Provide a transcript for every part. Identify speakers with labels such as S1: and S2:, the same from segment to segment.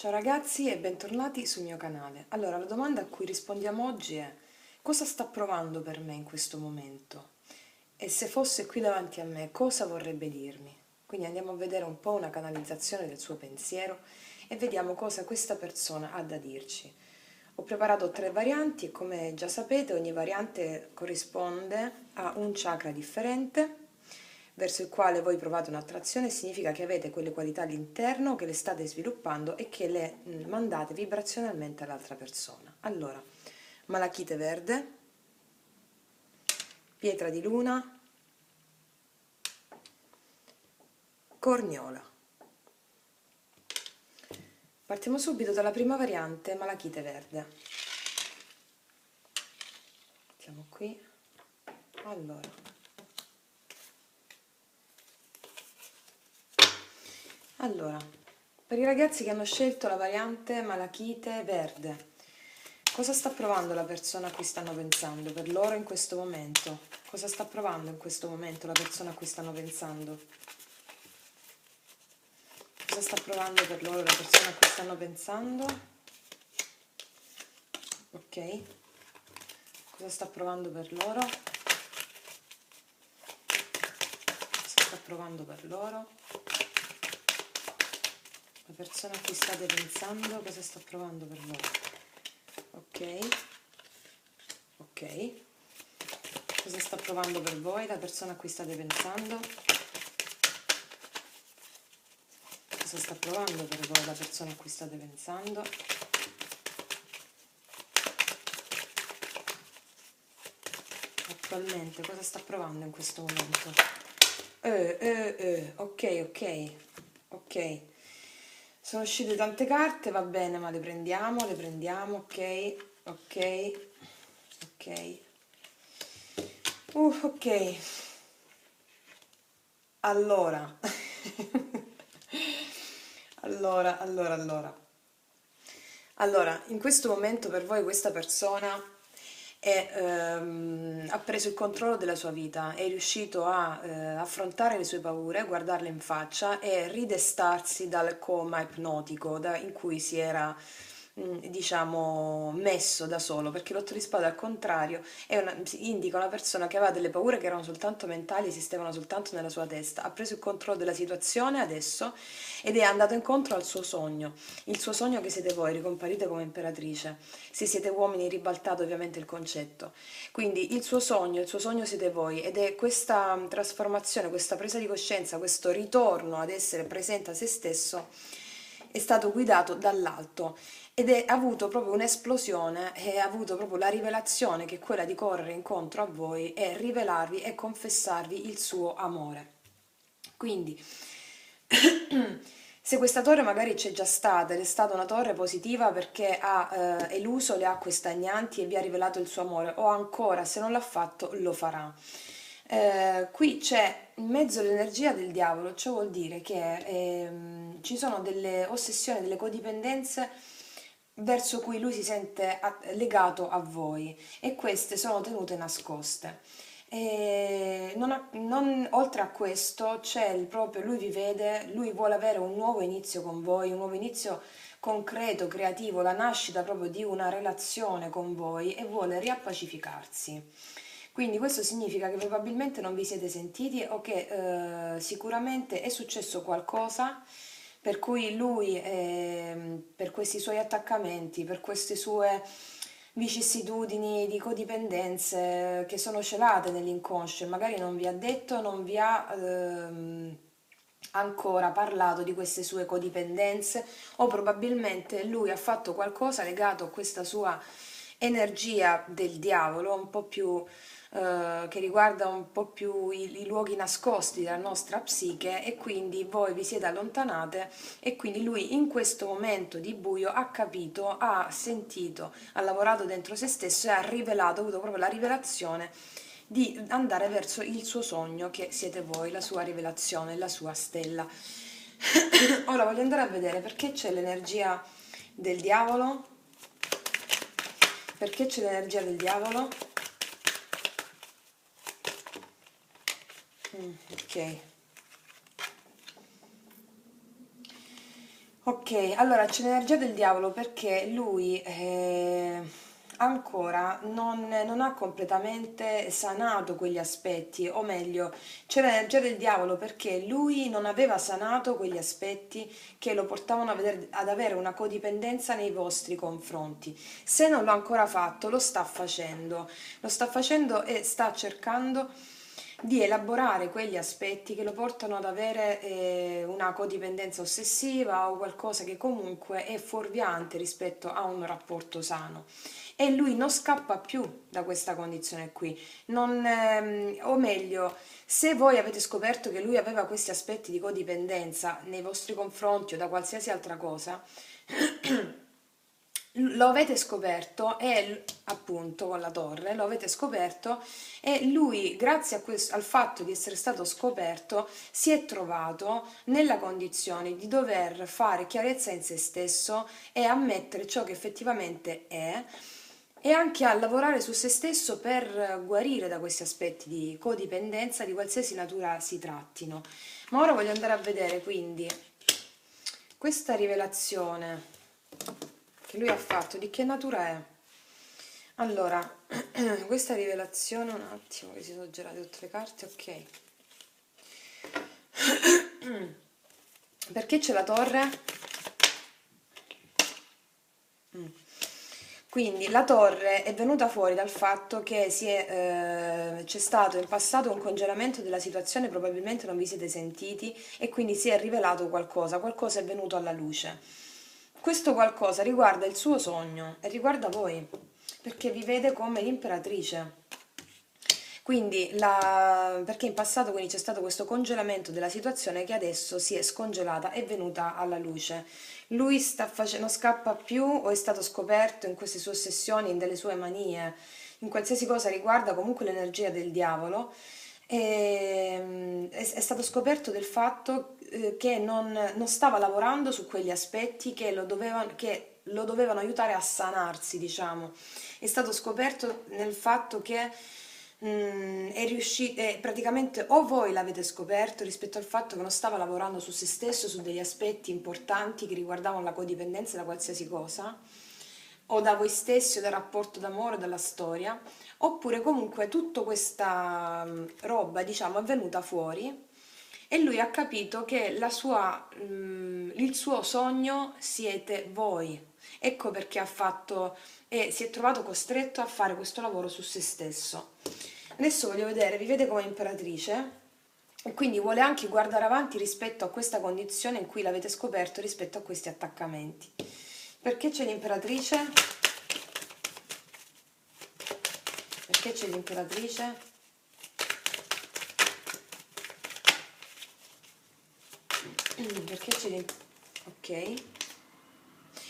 S1: Ciao ragazzi e bentornati sul mio canale. Allora, la domanda a cui rispondiamo oggi è: cosa sta provando per me in questo momento? E se fosse qui davanti a me, cosa vorrebbe dirmi? Quindi andiamo a vedere un po' una canalizzazione del suo pensiero e vediamo cosa questa persona ha da dirci. Ho preparato 3 varianti e come già sapete ogni variante corrisponde a un chakra differente verso il quale voi provate un'attrazione. Significa che avete quelle qualità all'interno che le state sviluppando e che le mandate vibrazionalmente all'altra persona. Allora, malachite verde, pietra di luna, corniola. Partiamo subito dalla prima variante, malachite verde. Mettiamo qui. Allora, per i ragazzi che hanno scelto la variante malachite verde, cosa sta provando la persona a cui stanno pensando per loro in questo momento? Cosa sta provando in questo momento la persona a cui stanno pensando? Cosa sta provando per loro la persona a cui stanno pensando? Ok. Cosa sta provando per loro? Cosa sta provando per loro? La persona a cui state pensando, cosa sta provando per loro? Ok. Ok. Cosa sta provando per voi la persona a cui state pensando? Cosa sta provando per voi la persona a cui state pensando? Attualmente cosa sta provando in questo momento? Ok, ok, ok. Sono uscite tante carte, va bene, ma le prendiamo, ok, ok, ok. Ok. Allora. Allora, in questo momento per voi questa persona ha preso il controllo della sua vita, è riuscito a affrontare le sue paure, guardarle in faccia e ridestarsi dal coma ipnotico in cui si era diciamo messo da solo, perché l'otto di spade al contrario indica una persona che aveva delle paure che erano soltanto mentali, esistevano soltanto nella sua testa. Ha preso il controllo della situazione adesso ed è andato incontro al suo sogno, il suo sogno che siete voi, ricomparite come imperatrice. Se siete uomini ribaltate ovviamente il concetto, quindi il suo sogno siete voi, ed è questa trasformazione, questa presa di coscienza, questo ritorno ad essere presente a se stesso è stato guidato dall'alto ed ha avuto proprio un'esplosione e ha avuto proprio la rivelazione che è quella di correre incontro a voi e rivelarvi e confessarvi il suo amore. Quindi se questa torre magari c'è già stata ed è stata una torre positiva perché ha eluso le acque stagnanti e vi ha rivelato il suo amore, o ancora se non l'ha fatto lo farà. Qui c'è in mezzo l'energia del diavolo, ciò vuol dire che ci sono delle ossessioni, delle codipendenze verso cui lui si sente legato a voi, e queste sono tenute nascoste. E oltre a questo c'è proprio, lui vi vede, lui vuole avere un nuovo inizio con voi, un nuovo inizio concreto, creativo, la nascita proprio di una relazione con voi, e vuole riappacificarsi. Quindi questo significa che probabilmente non vi siete sentiti, o che sicuramente è successo qualcosa per cui lui, per questi suoi attaccamenti, per queste sue vicissitudini di codipendenze che sono celate nell'inconscio, e magari non vi ha detto, non vi ha ancora parlato di queste sue codipendenze, o probabilmente lui ha fatto qualcosa legato a questa sua energia del diavolo, un po' più che riguarda un po' più i luoghi nascosti della nostra psiche, e quindi voi vi siete allontanate, e quindi lui in questo momento di buio ha capito, ha sentito, ha lavorato dentro se stesso e ha rivelato, ha avuto proprio la rivelazione di andare verso il suo sogno, che siete voi, la sua rivelazione, la sua stella. Ora voglio andare a vedere perché c'è l'energia del diavolo. Perché c'è l'energia del diavolo? Ok. Ok, allora c'è l'energia del diavolo perché lui ancora non ha completamente sanato quegli aspetti, o meglio, c'è l'energia del diavolo perché lui non aveva sanato quegli aspetti che lo portavano ad avere una codipendenza nei vostri confronti. Se non l'ha ancora fatto, lo sta facendo e sta cercando di elaborare quegli aspetti che lo portano ad avere una codipendenza ossessiva o qualcosa che comunque è fuorviante rispetto a un rapporto sano. E lui non scappa più da questa condizione qui. O meglio, se voi avete scoperto che lui aveva questi aspetti di codipendenza nei vostri confronti o da qualsiasi altra cosa, lo avete scoperto e appunto con la torre lo avete scoperto e lui grazie al fatto di essere stato scoperto si è trovato nella condizione di dover fare chiarezza in se stesso e ammettere ciò che effettivamente è e anche a lavorare su se stesso per guarire da questi aspetti di codipendenza di qualsiasi natura si trattino. Ma ora voglio andare a vedere quindi questa rivelazione che lui ha fatto, di che natura è? Allora, questa rivelazione, un attimo che si sono girate tutte le carte, ok. Perché c'è la torre? Mm. Quindi la torre è venuta fuori dal fatto che c'è stato in passato un congelamento della situazione, probabilmente non vi siete sentiti e quindi si è rivelato qualcosa, qualcosa è venuto alla luce. Questo qualcosa riguarda il suo sogno e riguarda voi, perché vi vede come l'imperatrice. Quindi, perché in passato quindi c'è stato questo congelamento della situazione che adesso si è scongelata e venuta alla luce. Lui non scappa più o è stato scoperto in queste sue ossessioni, in delle sue manie, in qualsiasi cosa riguarda comunque l'energia del diavolo. È stato scoperto del fatto che non stava lavorando su quegli aspetti che lo dovevano aiutare a sanarsi, diciamo. È stato scoperto nel fatto che è riuscito, praticamente o voi l'avete scoperto rispetto al fatto che non stava lavorando su se stesso, su degli aspetti importanti che riguardavano la codipendenza da qualsiasi cosa, o da voi stessi o dal rapporto d'amore o dalla storia, oppure comunque tutta questa roba, diciamo, è venuta fuori e lui ha capito che il suo sogno siete voi. Ecco perché ha fatto e si è trovato costretto a fare questo lavoro su se stesso. Adesso voglio vedere, vi vede come imperatrice e quindi vuole anche guardare avanti rispetto a questa condizione in cui l'avete scoperto rispetto a questi attaccamenti. Perché c'è l'imperatrice? Perché c'è l'imperatrice? Perché c'è l'imperatrice? Ok.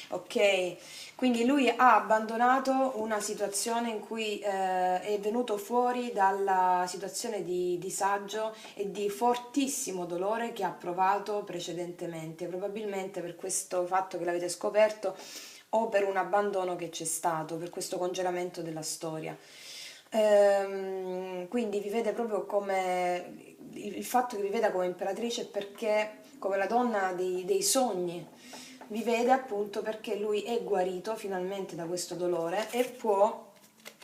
S1: Ok, quindi lui ha abbandonato una situazione in cui è venuto fuori dalla situazione di disagio e di fortissimo dolore che ha provato precedentemente, probabilmente per questo fatto che l'avete scoperto o per un abbandono che c'è stato, per questo congelamento della storia. Quindi vi vede proprio come il fatto che vi veda come imperatrice è perché come la donna dei sogni vi vede appunto perché lui è guarito finalmente da questo dolore e può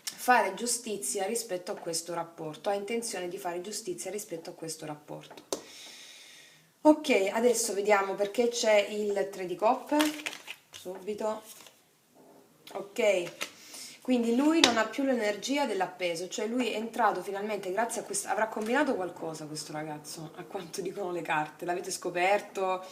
S1: fare giustizia rispetto a questo rapporto, ha intenzione di fare giustizia rispetto a questo rapporto. Ok, adesso vediamo perché c'è il 3 di coppe, subito. Ok, quindi lui non ha più l'energia dell'appeso, cioè lui è entrato finalmente grazie a questo, avrà combinato qualcosa questo ragazzo, a quanto dicono le carte, l'avete scoperto,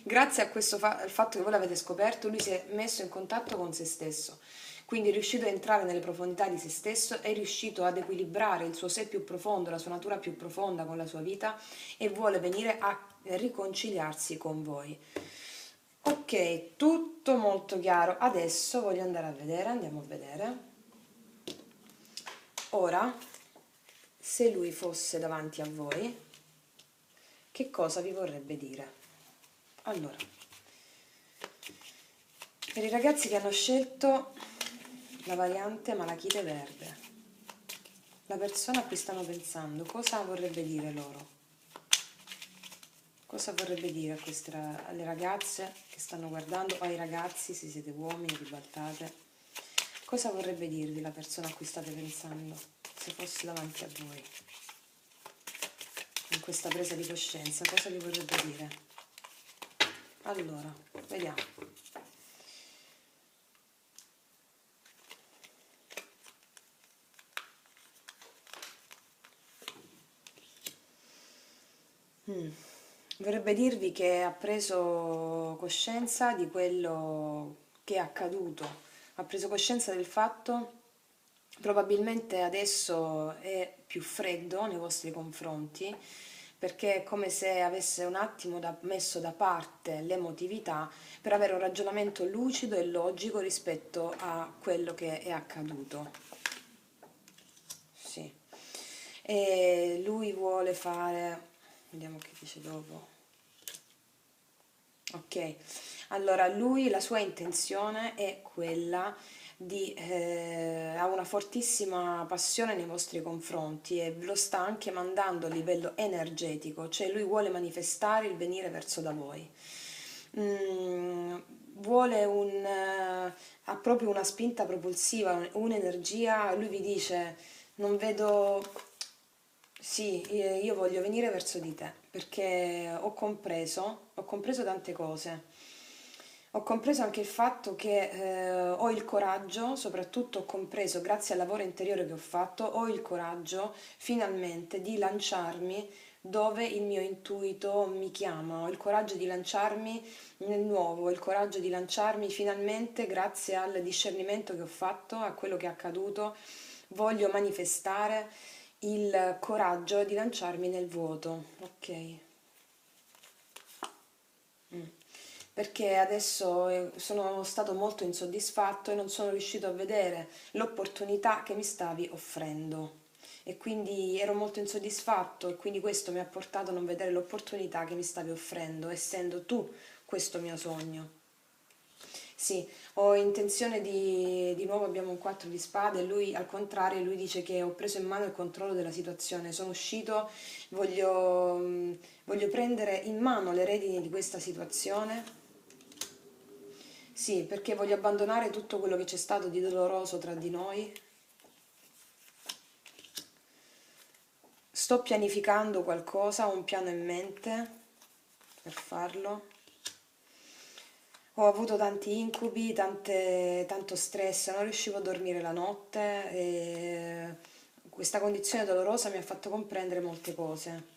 S1: grazie a questo al fatto che voi l'avete scoperto, lui si è messo in contatto con se stesso, quindi è riuscito a entrare nelle profondità di se stesso, è riuscito ad equilibrare il suo sé più profondo, la sua natura più profonda con la sua vita e vuole venire a riconciliarsi con voi. Ok, tutto molto chiaro. Adesso voglio andare a vedere, andiamo a vedere. Ora, se lui fosse davanti a voi, che cosa vi vorrebbe dire? Allora, per i ragazzi che hanno scelto la variante malachite verde, la persona a cui stanno pensando, cosa vorrebbe dire loro? Cosa vorrebbe dire a alle ragazze che stanno guardando, o ai ragazzi, se siete uomini, ribaltate? Cosa vorrebbe dirvi la persona a cui state pensando, se fosse davanti a voi? In questa presa di coscienza, cosa vi vorrebbe dire? Allora, vediamo. Vorrebbe dirvi che ha preso coscienza di quello che è accaduto, ha preso coscienza del fatto, probabilmente adesso è più freddo nei vostri confronti, perché è come se avesse un attimo messo da parte l'emotività per avere un ragionamento lucido e logico rispetto a quello che è accaduto. Sì. E lui vuole fare, vediamo che dice dopo. Ok, allora lui, la sua intenzione è quella di, ha una fortissima passione nei vostri confronti e lo sta anche mandando a livello energetico, cioè lui vuole manifestare il venire verso da voi. Mm, vuole ha proprio una spinta propulsiva, un'energia, lui vi dice, non vedo, sì, io voglio venire verso di te perché ho compreso tante cose. Ho compreso anche il fatto che ho il coraggio, soprattutto ho compreso, grazie al lavoro interiore che ho fatto, ho il coraggio finalmente di lanciarmi dove il mio intuito mi chiama, ho il coraggio di lanciarmi nel nuovo, ho il coraggio di lanciarmi finalmente grazie al discernimento che ho fatto, a quello che è accaduto, voglio manifestare il coraggio di lanciarmi nel vuoto, ok? Mm. Perché adesso sono stato molto insoddisfatto e non sono riuscito a vedere l'opportunità che mi stavi offrendo. E quindi ero molto insoddisfatto e quindi questo mi ha portato a non vedere l'opportunità che mi stavi offrendo, essendo tu questo mio sogno. Sì, ho intenzione di nuovo abbiamo un 4 di spade e lui al contrario, lui dice che ho preso in mano il controllo della situazione, sono uscito, voglio prendere in mano le redini di questa situazione. Sì, perché voglio abbandonare tutto quello che c'è stato di doloroso tra di noi. Sto pianificando qualcosa, ho un piano in mente per farlo. Ho avuto tanti incubi, tanto stress, non riuscivo a dormire la notte e questa condizione dolorosa mi ha fatto comprendere molte cose.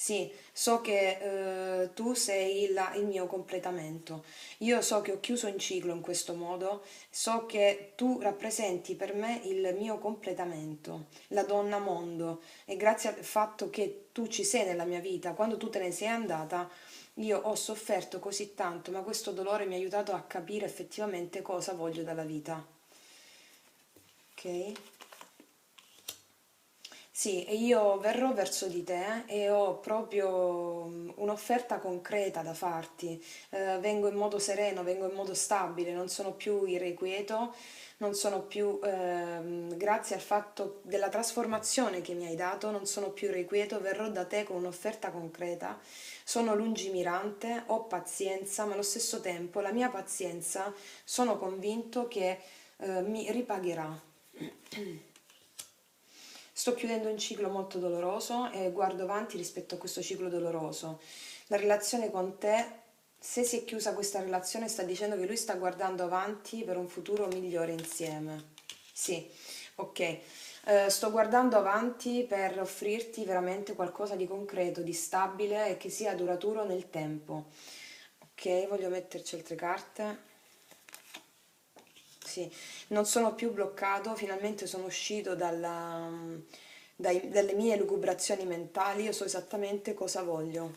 S1: Sì, so che tu sei il mio completamento. Io so che ho chiuso un ciclo in questo modo, so che tu rappresenti per me il mio completamento, la donna mondo. E grazie al fatto che tu ci sei nella mia vita, quando tu te ne sei andata, io ho sofferto così tanto, ma questo dolore mi ha aiutato a capire effettivamente cosa voglio dalla vita. Ok? Sì, e io verrò verso di te e ho proprio un'offerta concreta da farti. Vengo in modo sereno, vengo in modo stabile, non sono più irrequieto, non sono più, grazie al fatto della trasformazione che mi hai dato, non sono più irrequieto, verrò da te con un'offerta concreta. Sono lungimirante, ho pazienza, ma allo stesso tempo la mia pazienza sono convinto che mi ripagherà. Sto chiudendo un ciclo molto doloroso e guardo avanti rispetto a questo ciclo doloroso. La relazione con te, se si è chiusa questa relazione, sta dicendo che lui sta guardando avanti per un futuro migliore insieme. Sì, ok. Sto guardando avanti per offrirti veramente qualcosa di concreto, di stabile e che sia duraturo nel tempo. Ok, voglio metterci altre carte. Sì, non sono più bloccato, finalmente sono uscito dalle mie lucubrazioni mentali, io so esattamente cosa voglio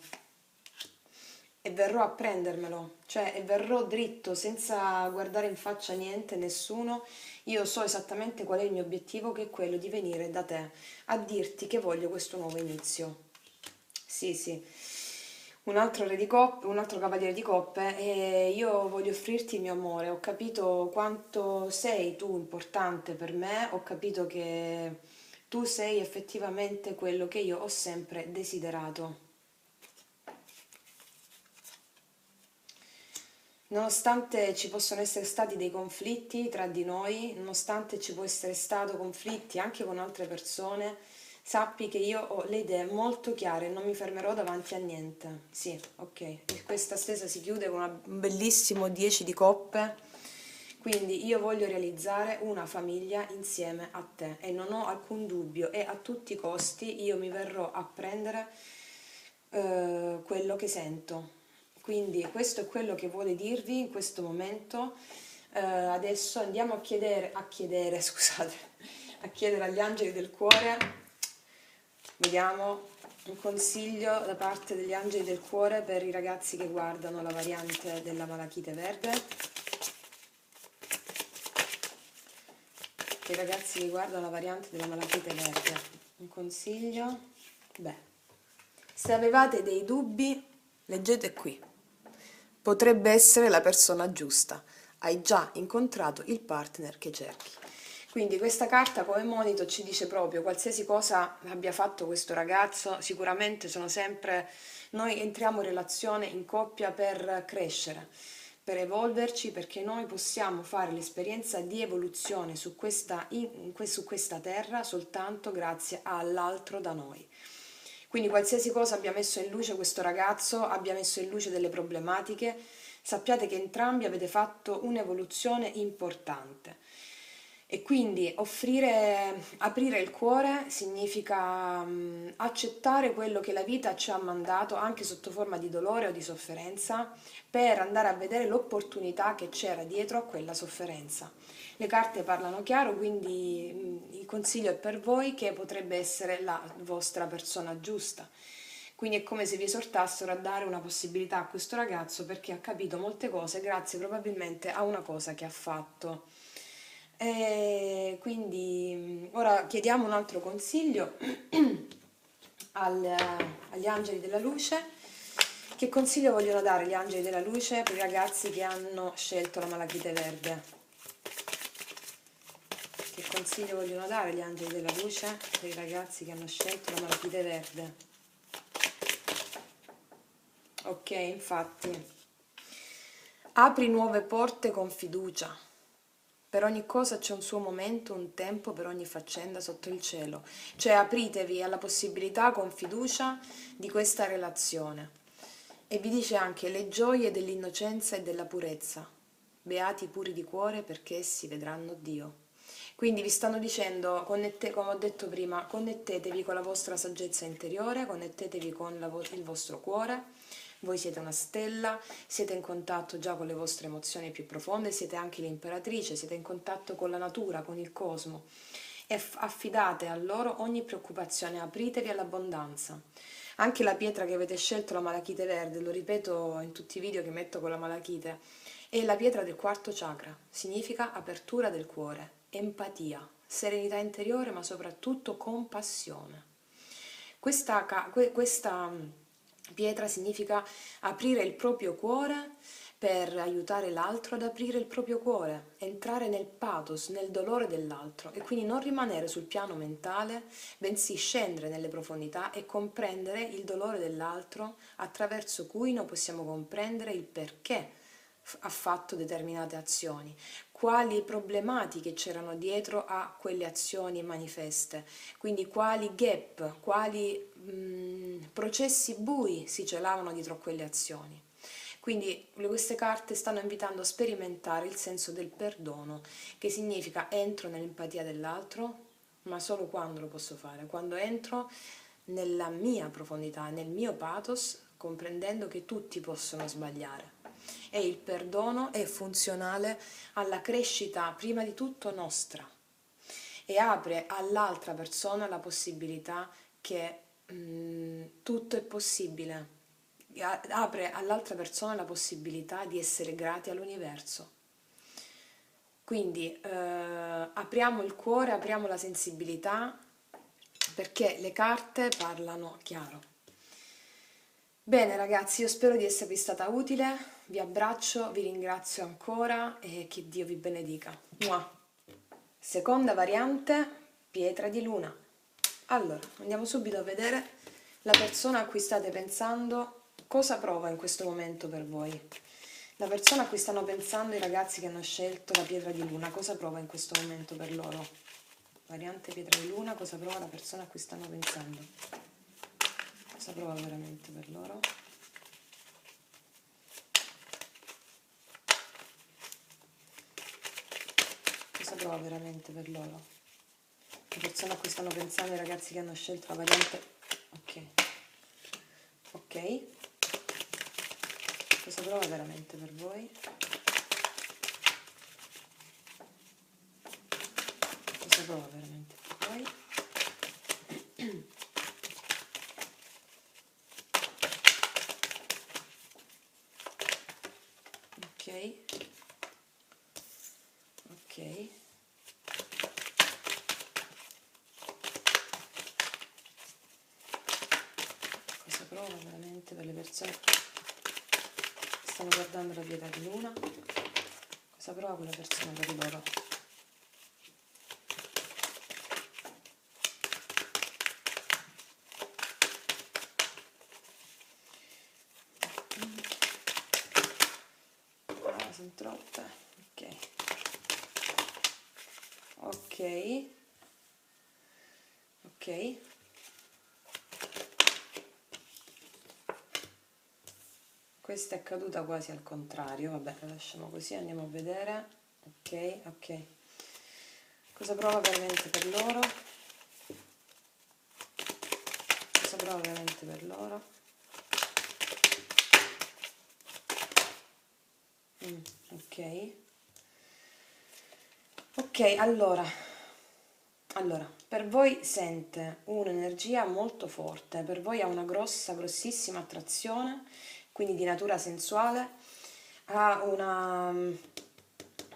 S1: e verrò a prendermelo, cioè e verrò dritto senza guardare in faccia niente, nessuno. Io so esattamente qual è il mio obiettivo, che è quello di venire da te a dirti che voglio questo nuovo inizio. Sì, sì. Un altro re di coppe, un altro cavaliere di coppe e io voglio offrirti il mio amore. Ho capito quanto sei tu importante per me, ho capito che tu sei effettivamente quello che io ho sempre desiderato. Nonostante ci possono essere stati dei conflitti tra di noi, nonostante ci può essere stato conflitti anche con altre persone, sappi che io ho le idee molto chiare e non mi fermerò davanti a niente. Sì, ok. E questa stesa si chiude con un bellissimo 10 di coppe. Quindi io voglio realizzare una famiglia insieme a te e non ho alcun dubbio e a tutti i costi io mi verrò a prendere quello che sento. Quindi questo è quello che vuole dirvi in questo momento. Adesso andiamo scusate, a chiedere agli angeli del cuore. Vediamo un consiglio da parte degli angeli del cuore per i ragazzi che guardano la variante della malachite verde. Per i ragazzi che guardano la variante della malachite verde. Un consiglio? Beh, se avevate dei dubbi, leggete qui. Potrebbe essere la persona giusta. Hai già incontrato il partner che cerchi. Quindi questa carta come monito ci dice proprio qualsiasi cosa abbia fatto questo ragazzo, sicuramente noi entriamo in relazione, in coppia per crescere, per evolverci, perché noi possiamo fare l'esperienza di evoluzione su questa terra soltanto grazie all'altro da noi. Quindi qualsiasi cosa abbia messo in luce questo ragazzo, abbia messo in luce delle problematiche, sappiate che entrambi avete fatto un'evoluzione importante. E quindi aprire il cuore significa accettare quello che la vita ci ha mandato, anche sotto forma di dolore o di sofferenza, per andare a vedere l'opportunità che c'era dietro a quella sofferenza. Le carte parlano chiaro, quindi il consiglio è per voi che potrebbe essere la vostra persona giusta. Quindi è come se vi esortassero a dare una possibilità a questo ragazzo perché ha capito molte cose grazie probabilmente a una cosa che ha fatto. E quindi ora chiediamo un altro consiglio agli angeli della luce. Che consiglio vogliono dare gli angeli della luce per i ragazzi che hanno scelto la malachite verde? Che consiglio vogliono dare gli angeli della luce per i ragazzi che hanno scelto la malachite verde? Ok, infatti. Apri nuove porte con fiducia. Per ogni cosa c'è un suo momento, un tempo per ogni faccenda sotto il cielo. Cioè apritevi alla possibilità con fiducia di questa relazione. E vi dice anche le gioie dell'innocenza e della purezza. Beati i puri di cuore perché essi vedranno Dio. Quindi vi stanno dicendo, come ho detto prima, connettetevi con la vostra saggezza interiore, connettetevi con il vostro cuore. Voi siete una stella, siete in contatto già con le vostre emozioni più profonde, siete anche l'imperatrice, siete in contatto con la natura, con il cosmo. E affidate a loro ogni preoccupazione, apritevi all'abbondanza. Anche la pietra che avete scelto, la malachite verde, lo ripeto in tutti i video che metto con la malachite, è la pietra del quarto chakra, significa apertura del cuore, empatia, serenità interiore ma soprattutto compassione. Questa pietra significa aprire il proprio cuore per aiutare l'altro ad aprire il proprio cuore, entrare nel pathos, nel dolore dell'altro e quindi non rimanere sul piano mentale, bensì scendere nelle profondità e comprendere il dolore dell'altro attraverso cui noi possiamo comprendere il perché ha fatto determinate azioni, quali problematiche c'erano dietro a quelle azioni manifeste, quindi quali gap, quali processi bui si celavano dietro a quelle azioni. Quindi queste carte stanno invitando a sperimentare il senso del perdono, che significa entro nell'empatia dell'altro, ma solo quando lo posso fare, quando entro nella mia profondità, nel mio pathos, comprendendo che tutti possono sbagliare. E il perdono è funzionale alla crescita, prima di tutto nostra, e apre all'altra persona la possibilità che tutto è possibile, apre all'altra persona la possibilità di essere grati all'universo. Quindi apriamo il cuore, apriamo la sensibilità, perché le carte parlano chiaro. Bene ragazzi, io spero di esservi stata utile, vi abbraccio, vi ringrazio ancora e che Dio vi benedica. Mua. Seconda variante, pietra di luna. Allora, andiamo subito a vedere la persona a cui state pensando, cosa prova in questo momento per voi. La persona a cui stanno pensando i ragazzi che hanno scelto la pietra di luna, cosa prova in questo momento per loro? Variante pietra di luna, cosa prova la persona a cui stanno pensando? Cosa prova veramente per loro? Cosa prova veramente per loro? La persona a cui stanno pensando i ragazzi che hanno scelto la variante... Ok. Ok. Cosa prova veramente per voi? Cosa prova veramente per voi? Ok. Ok. Cosa prova veramente per le persone che stanno guardando la pietra di luna? Cosa prova quella persona per loro? Ah, sono troppe. Ok. Ok. Ok. Questa è caduta quasi al contrario, vabbè, la lasciamo così, andiamo a vedere. Ok, ok. Cosa prova veramente per loro? Cosa prova veramente per loro? Ok. Ok, allora, per voi sente un'energia molto forte, per voi ha una grossissima attrazione, quindi di natura sensuale, ha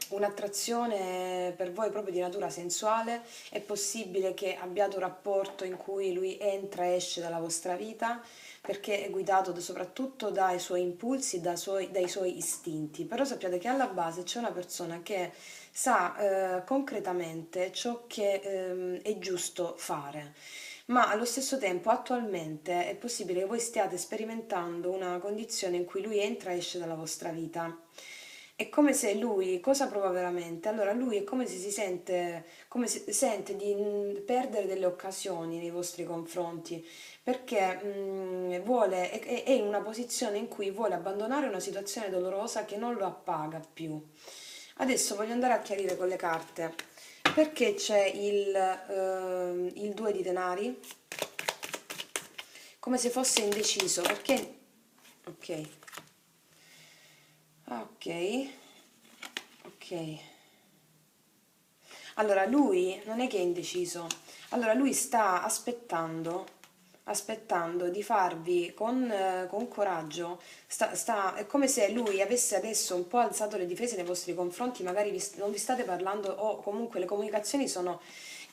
S1: un'attrazione per voi proprio di natura sensuale, è possibile che abbiate un rapporto in cui lui entra e esce dalla vostra vita, perché è guidato soprattutto dai suoi impulsi, dai suoi istinti, però sappiate che alla base c'è una persona che sa concretamente ciò che è giusto fare, ma allo stesso tempo attualmente è possibile che voi stiate sperimentando una condizione in cui lui entra e esce dalla vostra vita. È come se lui, cosa prova veramente? Allora lui è come se si sente, come se sente di perdere delle occasioni nei vostri confronti, perché vuole, è in una posizione in cui vuole abbandonare una situazione dolorosa che non lo appaga più. Adesso voglio andare a chiarire con le carte perché c'è il 2 di denari, come se fosse indeciso, perché... Ok, ok, ok. Allora, lui non è che è indeciso, allora lui sta aspettando di farvi con coraggio, è come se lui avesse adesso un po' alzato le difese nei vostri confronti, magari non vi state parlando o comunque le comunicazioni sono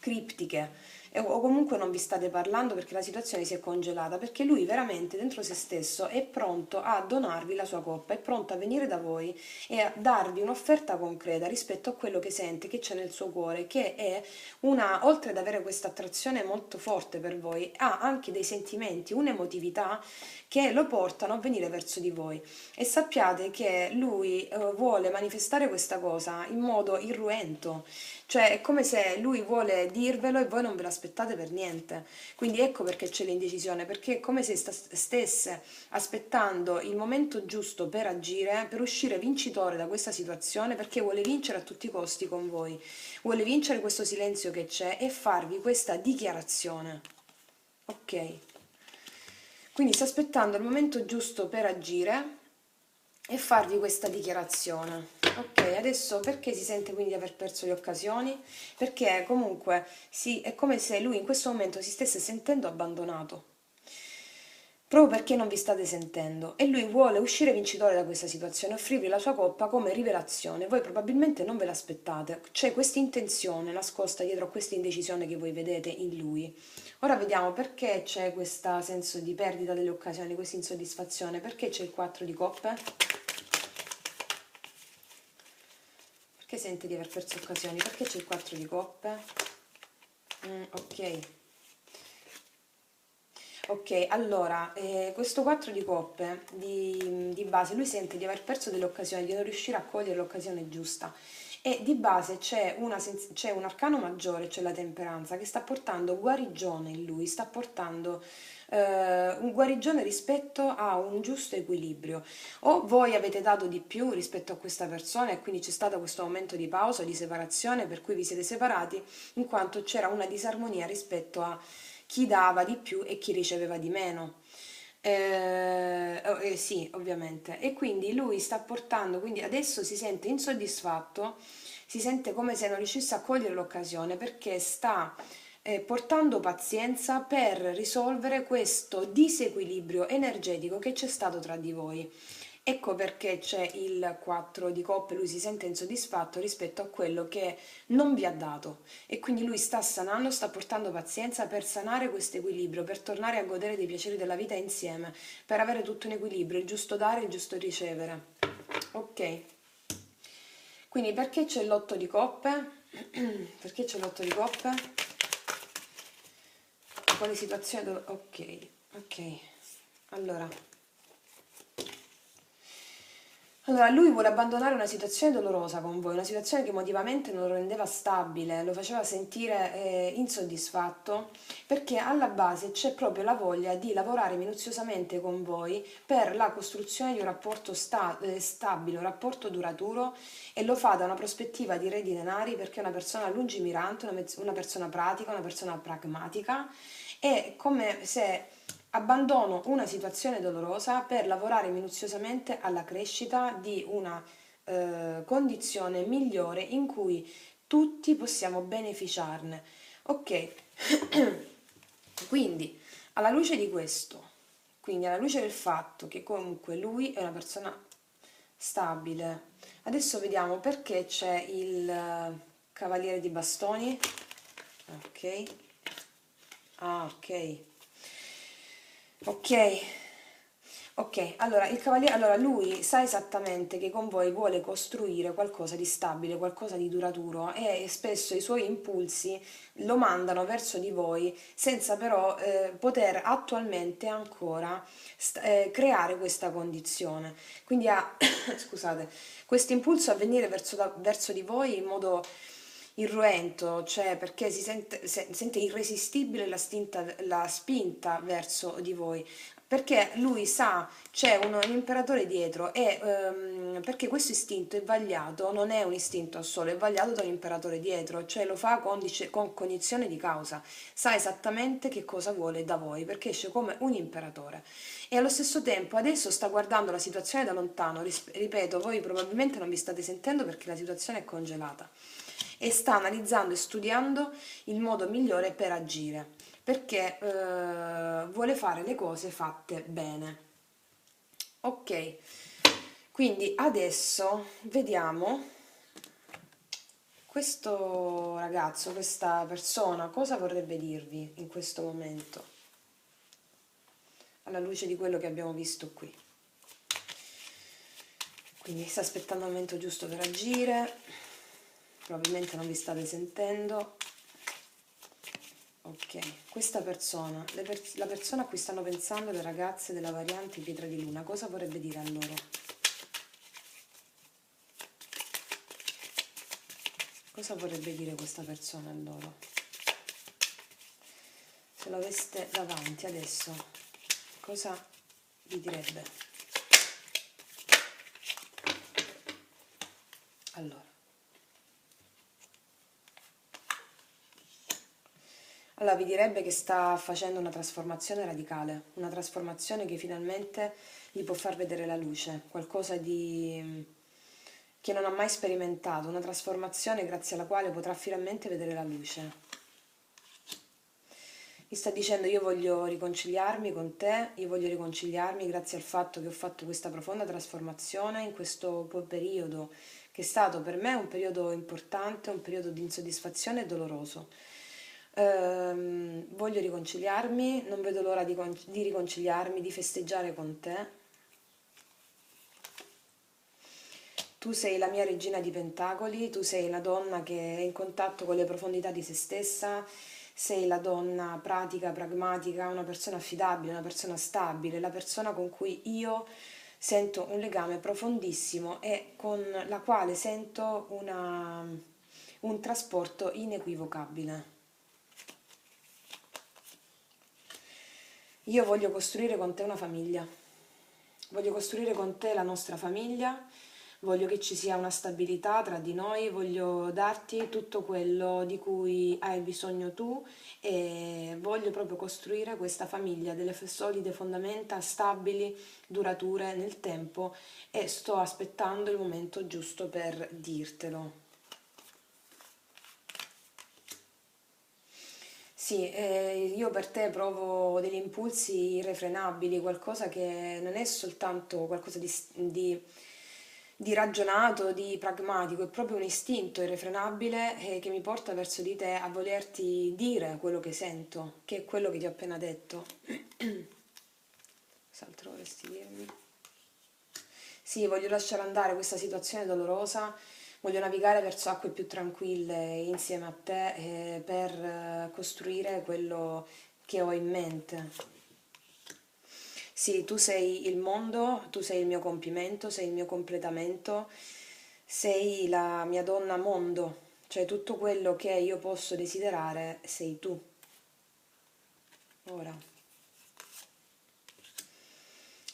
S1: criptiche. O comunque non vi state parlando perché la situazione si è congelata, perché lui veramente dentro se stesso è pronto a donarvi la sua coppa, è pronto a venire da voi e a darvi un'offerta concreta rispetto a quello che sente, che c'è nel suo cuore, che è oltre ad avere questa attrazione molto forte per voi, ha anche dei sentimenti, un'emotività che lo portano a venire verso di voi. E sappiate che lui vuole manifestare questa cosa in modo irruento, cioè è come se lui vuole dirvelo e voi non ve l'aspettate per niente. Quindi ecco perché c'è l'indecisione, perché è come se stesse aspettando il momento giusto per agire, per uscire vincitore da questa situazione, perché vuole vincere a tutti i costi con voi, vuole vincere questo silenzio che c'è e farvi questa dichiarazione. Ok? Quindi sta aspettando il momento giusto per agire e farvi questa dichiarazione. Ok, adesso perché si sente quindi di aver perso le occasioni? Perché comunque è come se lui in questo momento si stesse sentendo abbandonato, proprio perché non vi state sentendo e lui vuole uscire vincitore da questa situazione, offrirvi la sua coppa come rivelazione. Voi probabilmente non ve l'aspettate, c'è questa intenzione nascosta dietro a questa indecisione che voi vedete in lui. Ora vediamo perché c'è questo senso di perdita delle occasioni, questa insoddisfazione, perché c'è il 4 di coppe? Perché sente di aver perso occasioni? Perché c'è il 4 di coppe? Ok. Ok, allora, questo 4 di coppe di base, lui sente di aver perso delle occasioni, di non riuscire a cogliere l'occasione giusta. E di base c'è un arcano maggiore, cioè la temperanza, che sta portando guarigione in lui, sta portando un guarigione rispetto a un giusto equilibrio. O voi avete dato di più rispetto a questa persona e quindi c'è stato questo momento di pausa, di separazione, per cui vi siete separati, in quanto c'era una disarmonia rispetto a chi dava di più e chi riceveva di meno. Sì, ovviamente. E quindi lui sta portando, quindi adesso si sente insoddisfatto, si sente come se non riuscisse a cogliere l'occasione perché sta portando pazienza per risolvere questo disequilibrio energetico che c'è stato tra di voi. Ecco perché c'è il 4 di coppe, lui si sente insoddisfatto rispetto a quello che non vi ha dato e quindi lui sta sanando, sta portando pazienza per sanare questo equilibrio, per tornare a godere dei piaceri della vita insieme, per avere tutto un equilibrio, il giusto dare e il giusto ricevere. Ok, quindi perché c'è l'8 di coppe? Perché c'è l'8 di coppe? Quale situazione? Ok, ok. Allora, Allora, lui vuole abbandonare una situazione dolorosa con voi, una situazione che emotivamente non lo rendeva stabile, lo faceva sentire insoddisfatto, perché alla base c'è proprio la voglia di lavorare minuziosamente con voi per la costruzione di un rapporto stabile, un rapporto duraturo e lo fa da una prospettiva di re di denari perché è una persona lungimirante, una persona pratica, una persona pragmatica. È come se abbandono una situazione dolorosa per lavorare minuziosamente alla crescita di una condizione migliore in cui tutti possiamo beneficiarne. Ok, quindi alla luce di questo, quindi alla luce del fatto che comunque lui è una persona stabile, adesso vediamo perché c'è il cavaliere di bastoni. Ok, ah, ok. Ok, ok, allora il cavaliere, allora lui sa esattamente che con voi vuole costruire qualcosa di stabile, qualcosa di duraturo e spesso i suoi impulsi lo mandano verso di voi senza però poter attualmente ancora creare questa condizione. Quindi ha, scusate, questo impulso a venire verso di voi in modo irruento, cioè perché sente irresistibile la spinta verso di voi, perché lui sa c'è un imperatore dietro e perché questo istinto è vagliato, non è un istinto a solo, è vagliato da un imperatore dietro, cioè lo fa con cognizione di causa, sa esattamente che cosa vuole da voi, perché esce come un imperatore. E allo stesso tempo adesso sta guardando la situazione da lontano, ripeto, voi probabilmente non vi state sentendo perché la situazione è congelata e sta analizzando e studiando il modo migliore per agire, perché vuole fare le cose fatte bene. Ok, quindi adesso vediamo questo ragazzo, questa persona, cosa vorrebbe dirvi in questo momento, alla luce di quello che abbiamo visto qui. Quindi sta aspettando il momento giusto per agire, probabilmente non vi state sentendo. Ok, questa persona, la persona a cui stanno pensando le ragazze della variante Pietra di Luna, cosa vorrebbe dire a loro? Cosa vorrebbe dire questa persona a loro? Se lo aveste davanti adesso, cosa vi direbbe? Allora. Allora, vi direbbe che sta facendo una trasformazione radicale, una trasformazione che finalmente gli può far vedere la luce, qualcosa di che non ha mai sperimentato, una trasformazione grazie alla quale potrà finalmente vedere la luce. Mi sta dicendo io voglio riconciliarmi con te, io voglio riconciliarmi grazie al fatto che ho fatto questa profonda trasformazione in questo periodo, che è stato per me un periodo importante, un periodo di insoddisfazione e doloroso. Voglio riconciliarmi, non vedo l'ora di riconciliarmi, di festeggiare con te. Tu sei la mia regina di pentacoli, tu sei la donna che è in contatto con le profondità di se stessa, sei la donna pratica, pragmatica, una persona affidabile, una persona stabile, la persona con cui io sento un legame profondissimo e con la quale sento un trasporto inequivocabile. Io voglio costruire con te una famiglia, voglio costruire con te la nostra famiglia, voglio che ci sia una stabilità tra di noi, voglio darti tutto quello di cui hai bisogno tu e voglio proprio costruire questa famiglia, delle solide fondamenta stabili, durature nel tempo e sto aspettando il momento giusto per dirtelo. Sì, io per te provo degli impulsi irrefrenabili, qualcosa che non è soltanto qualcosa di ragionato, di pragmatico, è proprio un istinto irrefrenabile che mi porta verso di te a volerti dire quello che sento, che è quello che ti ho appena detto. Cos'altro vorresti dirmi? Sì, voglio lasciare andare questa situazione dolorosa, voglio navigare verso acque più tranquille insieme a te per costruire quello che ho in mente. Sì, tu sei il mondo, tu sei il mio compimento, sei il mio completamento, sei la mia donna mondo, cioè tutto quello che io posso desiderare sei tu. Ora.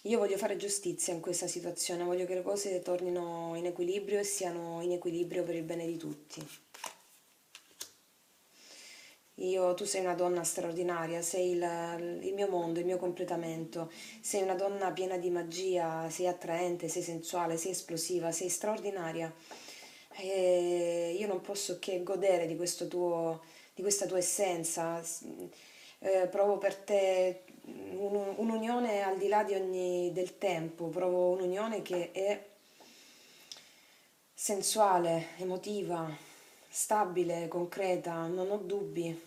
S1: Io voglio fare giustizia in questa situazione, voglio che le cose tornino in equilibrio e siano in equilibrio per il bene di tutti. Tu sei una donna straordinaria, sei il mio mondo, il mio completamento, sei una donna piena di magia, sei attraente, sei sensuale, sei esplosiva, sei straordinaria. E io non posso che godere di questa tua essenza. Provo per te un'unione al di là del tempo, provo un'unione che è sensuale, emotiva, stabile, concreta, non ho dubbi.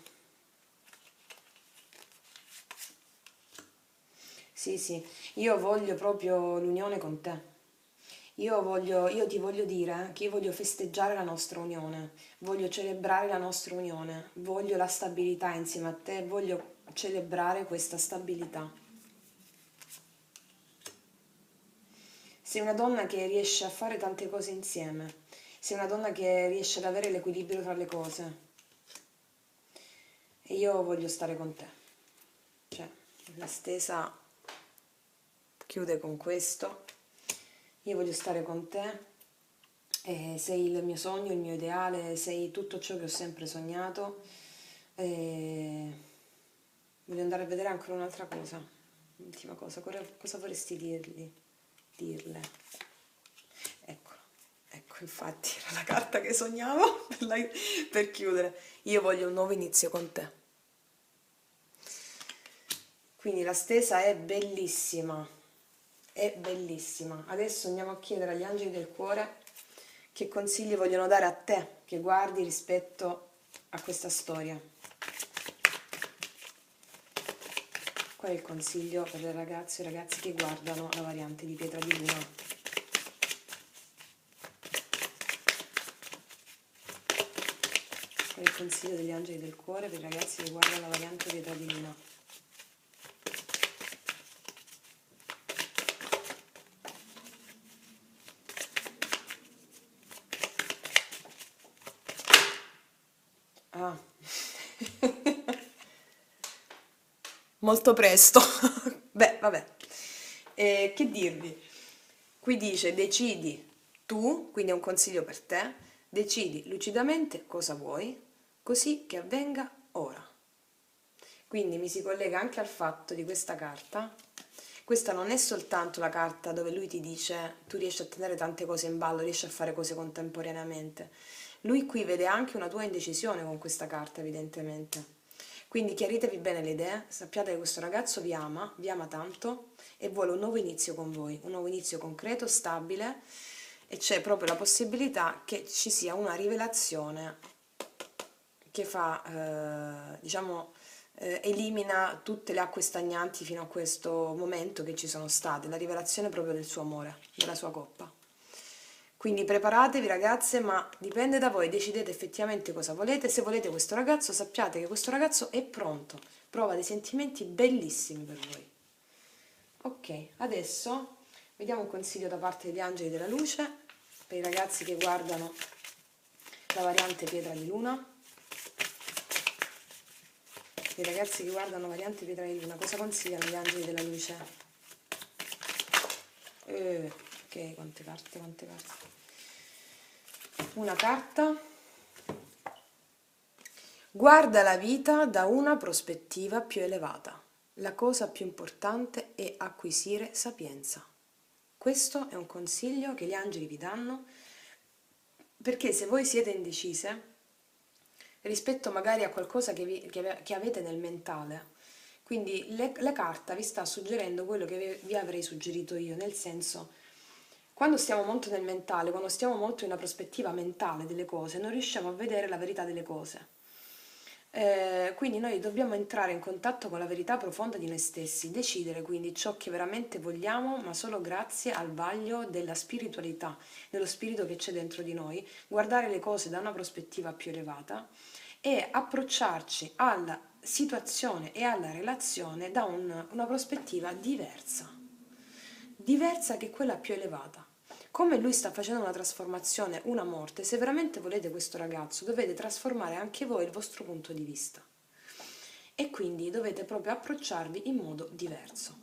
S1: Sì, sì, io voglio proprio l'unione con te. Io ti voglio dire che io voglio festeggiare la nostra unione, voglio celebrare la nostra unione, voglio la stabilità insieme a te, voglio celebrare questa stabilità. Sei una donna che riesce a fare tante cose insieme, sei una donna che riesce ad avere l'equilibrio tra le cose e io voglio stare con te. Cioè, la stesa chiude con questo. Io voglio stare con te, sei il mio sogno, il mio ideale, sei tutto ciò che ho sempre sognato. E voglio andare a vedere ancora un'altra cosa, l'ultima cosa, cosa vorresti dirle? Ecco, ecco, infatti era la carta che sognavo per chiudere. Io voglio un nuovo inizio con te. Quindi la stesa è bellissima, è bellissima. Adesso andiamo a chiedere agli angeli del cuore che consigli vogliono dare a te che guardi rispetto a questa storia. Qual è il consiglio per le ragazze e i ragazzi che guardano la variante di pietra di luna? Qual è il consiglio degli angeli del cuore per i ragazzi che guardano la variante pietra di luna? Ah, molto presto. Beh, vabbè. Che dirvi? Qui dice decidi tu, quindi è un consiglio per te, decidi lucidamente cosa vuoi, così che avvenga ora. Quindi mi si collega anche al fatto di questa carta. Questa non è soltanto la carta dove lui ti dice tu riesci a tenere tante cose in ballo, riesci a fare cose contemporaneamente. Lui qui vede anche una tua indecisione con questa carta, evidentemente. Quindi chiaritevi bene le idee, sappiate che questo ragazzo vi ama tanto e vuole un nuovo inizio con voi, un nuovo inizio concreto, stabile e c'è proprio la possibilità che ci sia una rivelazione che diciamo, elimina tutte le acque stagnanti fino a questo momento che ci sono state, la rivelazione proprio del suo amore, della sua coppa. Quindi preparatevi ragazze, ma dipende da voi, decidete effettivamente cosa volete. Se volete questo ragazzo, sappiate che questo ragazzo è pronto, prova dei sentimenti bellissimi per voi. Ok, adesso vediamo un consiglio da parte degli angeli della luce per i ragazzi che guardano la variante pietra di luna. I ragazzi che guardano variante pietra di luna, cosa consigliano gli angeli della luce? Ok, quante carte, quante carte. Una carta. Guarda la vita da una prospettiva più elevata. La cosa più importante è acquisire sapienza. Questo è un consiglio che gli angeli vi danno perché se voi siete indecise rispetto magari a qualcosa che avete nel mentale, quindi la carta vi sta suggerendo quello che vi avrei suggerito io, nel senso, quando stiamo molto nel mentale, quando stiamo molto in una prospettiva mentale delle cose, non riusciamo a vedere la verità delle cose. Quindi noi dobbiamo entrare in contatto con la verità profonda di noi stessi, decidere quindi ciò che veramente vogliamo, ma solo grazie al vaglio della spiritualità, dello spirito che c'è dentro di noi, guardare le cose da una prospettiva più elevata e approcciarci alla situazione e alla relazione da una prospettiva diversa che quella più elevata. Come lui sta facendo una trasformazione, una morte, se veramente volete questo ragazzo, dovete trasformare anche voi il vostro punto di vista. E quindi dovete proprio approcciarvi in modo diverso.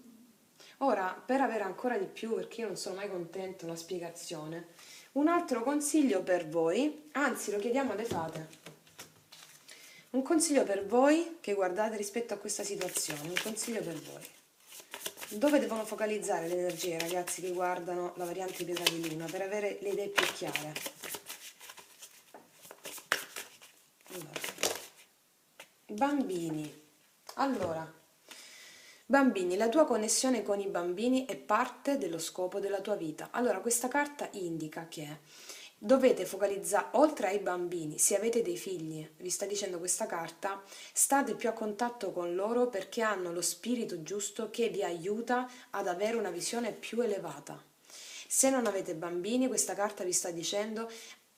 S1: Ora, per avere ancora di più, perché io non sono mai contenta, una spiegazione, un altro consiglio per voi, anzi lo chiediamo alle fate. Un consiglio per voi che guardate rispetto a questa situazione, un consiglio per voi. Dove devono focalizzare le energie, ragazzi, che guardano la variante pietra di luna per avere le idee più chiare? Allora. Bambini. Allora, bambini, la tua connessione con i bambini è parte dello scopo della tua vita. Allora, questa carta indica che dovete focalizzare, oltre ai bambini, se avete dei figli, vi sta dicendo questa carta, state più a contatto con loro perché hanno lo spirito giusto che vi aiuta ad avere una visione più elevata. Se non avete bambini, questa carta vi sta dicendo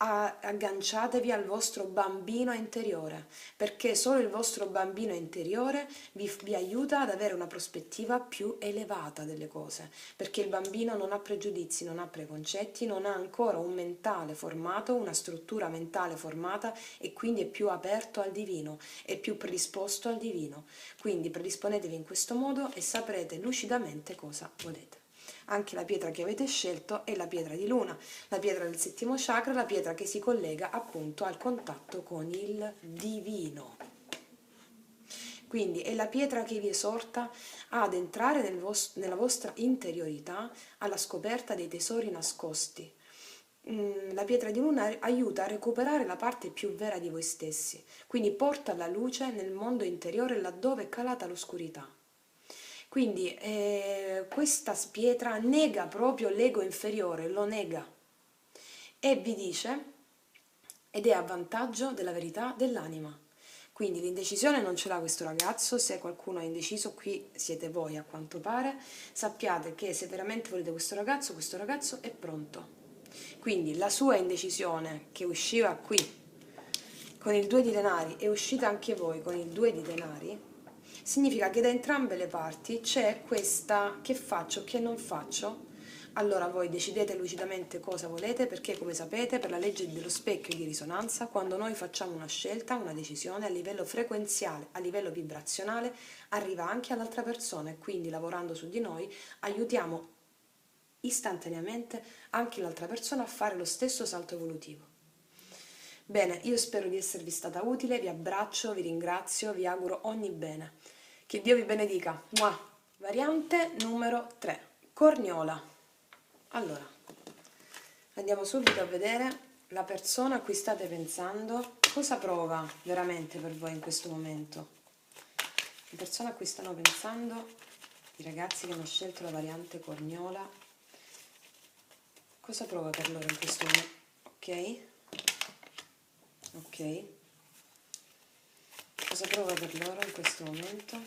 S1: agganciatevi al vostro bambino interiore, perché solo il vostro bambino interiore vi aiuta ad avere una prospettiva più elevata delle cose, perché il bambino non ha pregiudizi, non ha preconcetti, non ha ancora un mentale formato, una struttura mentale formata e quindi è più aperto al divino, è più predisposto al divino. Quindi predisponetevi in questo modo e saprete lucidamente cosa volete. Anche la pietra che avete scelto è la pietra di luna, la pietra del settimo chakra, la pietra che si collega appunto al contatto con il divino. Quindi è la pietra che vi esorta ad entrare nella vostra interiorità, alla scoperta dei tesori nascosti. La pietra di luna aiuta a recuperare la parte più vera di voi stessi, quindi porta la luce nel mondo interiore laddove è calata l'oscurità. Quindi questa pietra nega proprio l'ego inferiore, lo nega e vi dice, ed è a vantaggio della verità dell'anima. Quindi l'indecisione non ce l'ha questo ragazzo, se qualcuno è indeciso qui siete voi a quanto pare, sappiate che se veramente volete questo ragazzo è pronto. Quindi la sua indecisione che usciva qui con il 2 di denari e uscite anche voi con il 2 di denari, significa che da entrambe le parti c'è questa che faccio, che non faccio. Allora voi decidete lucidamente cosa volete, perché come sapete per la legge dello specchio di risonanza, quando noi facciamo una scelta, una decisione a livello frequenziale, a livello vibrazionale, arriva anche all'altra persona e quindi lavorando su di noi aiutiamo istantaneamente anche l'altra persona a fare lo stesso salto evolutivo. Bene, io spero di esservi stata utile, vi abbraccio, vi ringrazio, vi auguro ogni bene. Che Dio vi benedica. Mua. Variante numero 3, Corniola. Allora, andiamo subito a vedere la persona a cui state pensando, cosa prova veramente per voi in questo momento. La persona a cui stanno pensando, i ragazzi che hanno scelto la variante Corniola, cosa prova per loro in questo momento? Ok? Ok, cosa prova per loro in questo momento?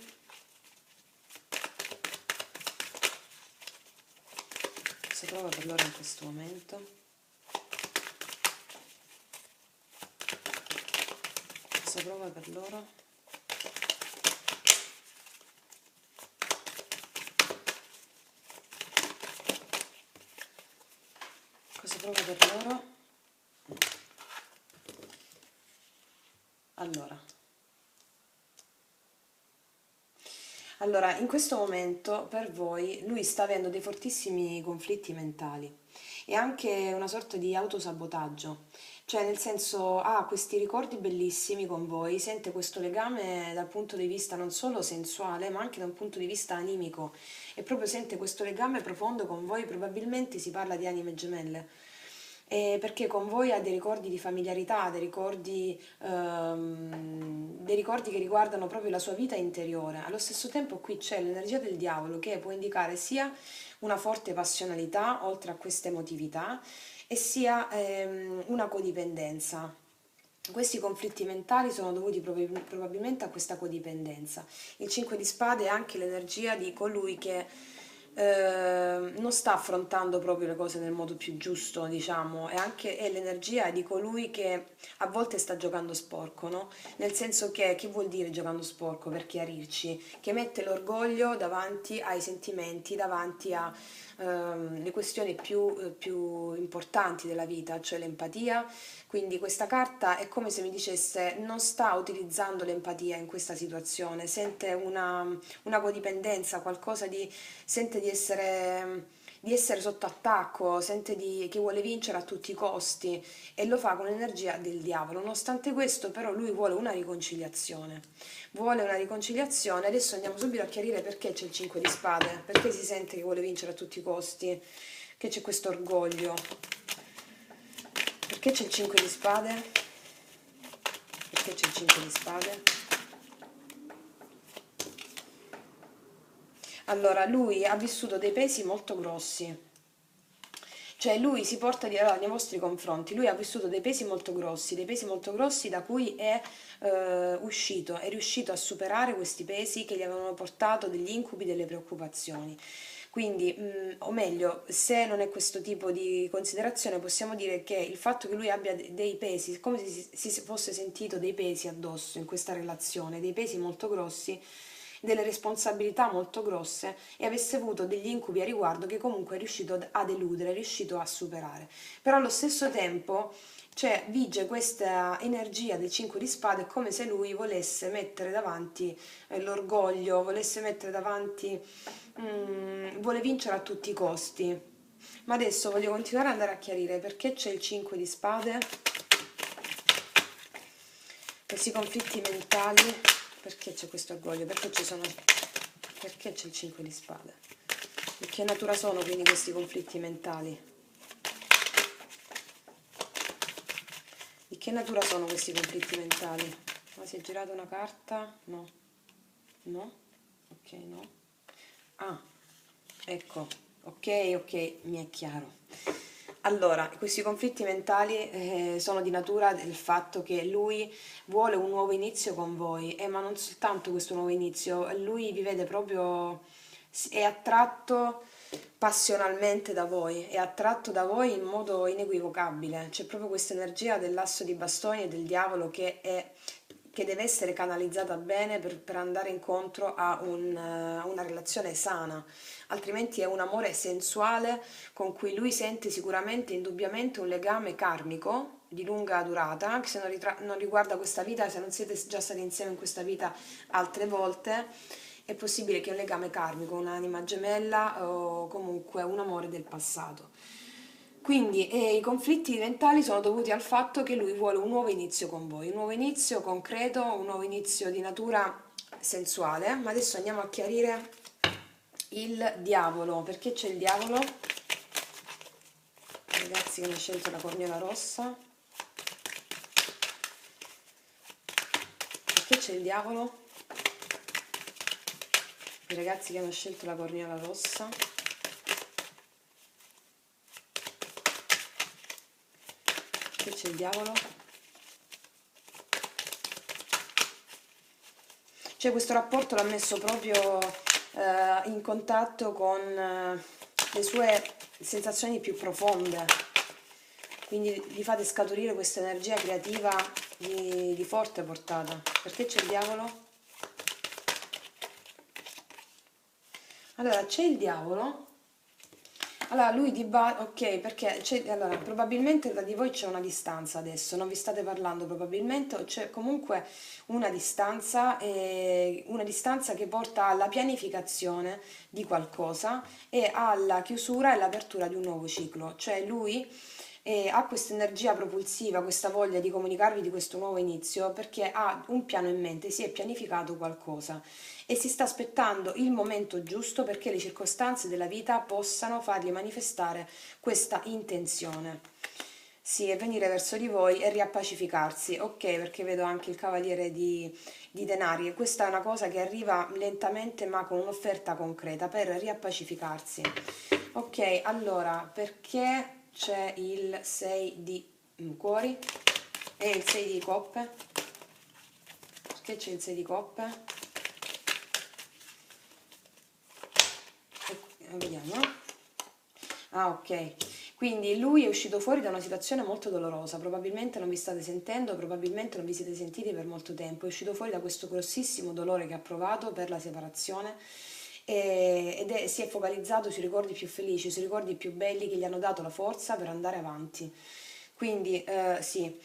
S1: Cosa prova per loro in questo momento? Cosa prova per loro? Cosa prova per loro? Allora, in questo momento per voi lui sta avendo dei fortissimi conflitti mentali e anche una sorta di autosabotaggio, cioè nel senso ha questi ricordi bellissimi con voi, sente questo legame dal punto di vista non solo sensuale ma anche da un punto di vista animico e proprio sente questo legame profondo con voi, probabilmente si parla di anime gemelle. Perché con voi ha dei ricordi di familiarità, dei ricordi che riguardano proprio la sua vita interiore. Allo stesso tempo qui c'è l'energia del diavolo che può indicare sia una forte passionalità, oltre a questa emotività, e sia una codipendenza. Questi conflitti mentali sono dovuti probabilmente a questa codipendenza. Il 5 di spade è anche l'energia di colui che non sta affrontando proprio le cose nel modo più giusto, diciamo, è l'energia di colui che a volte sta giocando sporco, no? Nel senso che vuol dire giocando sporco, per chiarirci? Che mette l'orgoglio davanti ai sentimenti, davanti a le questioni più importanti della vita, cioè l'empatia. Quindi questa carta è come se mi dicesse non sta utilizzando l'empatia in questa situazione, sente una codipendenza, sente di essere sotto attacco, che vuole vincere a tutti i costi e lo fa con l'energia del diavolo. Nonostante questo, però, lui vuole una riconciliazione. Vuole una riconciliazione. Adesso andiamo subito a chiarire perché c'è il 5 di spade, perché si sente che vuole vincere a tutti i costi, che c'è questo orgoglio. Perché c'è il 5 di spade? Perché c'è il 5 di spade? Allora, lui ha vissuto dei pesi molto grossi, cioè lui si porta allora, nei vostri confronti, lui ha vissuto dei pesi molto grossi da cui è riuscito a superare questi pesi che gli avevano portato degli incubi, delle preoccupazioni. Quindi, o meglio, se non è questo tipo di considerazione, possiamo dire che il fatto che lui abbia dei pesi, come se si fosse sentito dei pesi addosso in questa relazione, dei pesi molto grossi, delle responsabilità molto grosse e avesse avuto degli incubi a riguardo che comunque è riuscito ad eludere, è riuscito a superare. Però allo stesso tempo vige questa energia del 5 di spade come se lui volesse mettere davanti l'orgoglio, volesse mettere davanti, vuole vincere a tutti i costi. Ma adesso voglio continuare ad andare a chiarire perché c'è il 5 di spade, questi conflitti mentali, perché c'è questo orgoglio, perché c'è il 5 di spade, di che natura sono quindi questi conflitti mentali? Di che natura sono questi conflitti mentali? Ma si è girata una carta? No. No? Ok, no. Ah, ecco. Ok, mi è chiaro. Allora, questi conflitti mentali sono di natura del fatto che lui vuole un nuovo inizio con voi, ma non soltanto questo nuovo inizio, lui vi vede proprio, è attratto passionalmente da voi, è attratto da voi in modo inequivocabile. C'è proprio questa energia dell'asso di bastoni e del diavolo che deve essere canalizzata bene per andare incontro a una relazione sana, altrimenti è un amore sensuale con cui lui sente sicuramente, indubbiamente, un legame karmico di lunga durata, che se non riguarda questa vita, se non siete già stati insieme in questa vita altre volte, è possibile che è un legame karmico, un'anima gemella o comunque un amore del passato. Quindi i conflitti mentali sono dovuti al fatto che lui vuole un nuovo inizio con voi, un nuovo inizio concreto, un nuovo inizio di natura sensuale. Ma adesso andiamo a chiarire il diavolo. Perché c'è il diavolo? Ragazzi che hanno scelto la corniola rossa. Perché c'è il diavolo? I ragazzi che hanno scelto la corniola rossa. Perché c'è il diavolo? Cioè questo rapporto l'ha messo proprio in contatto con le sue sensazioni più profonde, quindi gli fate scaturire questa energia creativa di forte portata. Perché c'è il diavolo? Allora, c'è il diavolo. Allora, lui di base, ok, perché c'è, allora, probabilmente tra di voi c'è una distanza adesso, non vi state parlando probabilmente, o c'è comunque una distanza che porta alla pianificazione di qualcosa e alla chiusura e all'apertura di un nuovo ciclo. Cioè lui ha questa energia propulsiva, questa voglia di comunicarvi di questo nuovo inizio perché ha un piano in mente, si è pianificato qualcosa e si sta aspettando il momento giusto perché le circostanze della vita possano fargli manifestare questa intenzione. Sì, e venire verso di voi e riappacificarsi. Ok, perché vedo anche il cavaliere di denari e questa è una cosa che arriva lentamente ma con un'offerta concreta per riappacificarsi. Ok, allora, perché c'è il 6 di cuori e il 6 di coppe? Perché c'è il 6 di coppe? Vediamo. Ah, ok. Quindi lui è uscito fuori da una situazione molto dolorosa, probabilmente non vi state sentendo, probabilmente non vi siete sentiti per molto tempo, è uscito fuori da questo grossissimo dolore che ha provato per la separazione si è focalizzato sui ricordi più felici, sui ricordi più belli che gli hanno dato la forza per andare avanti. Quindi sì,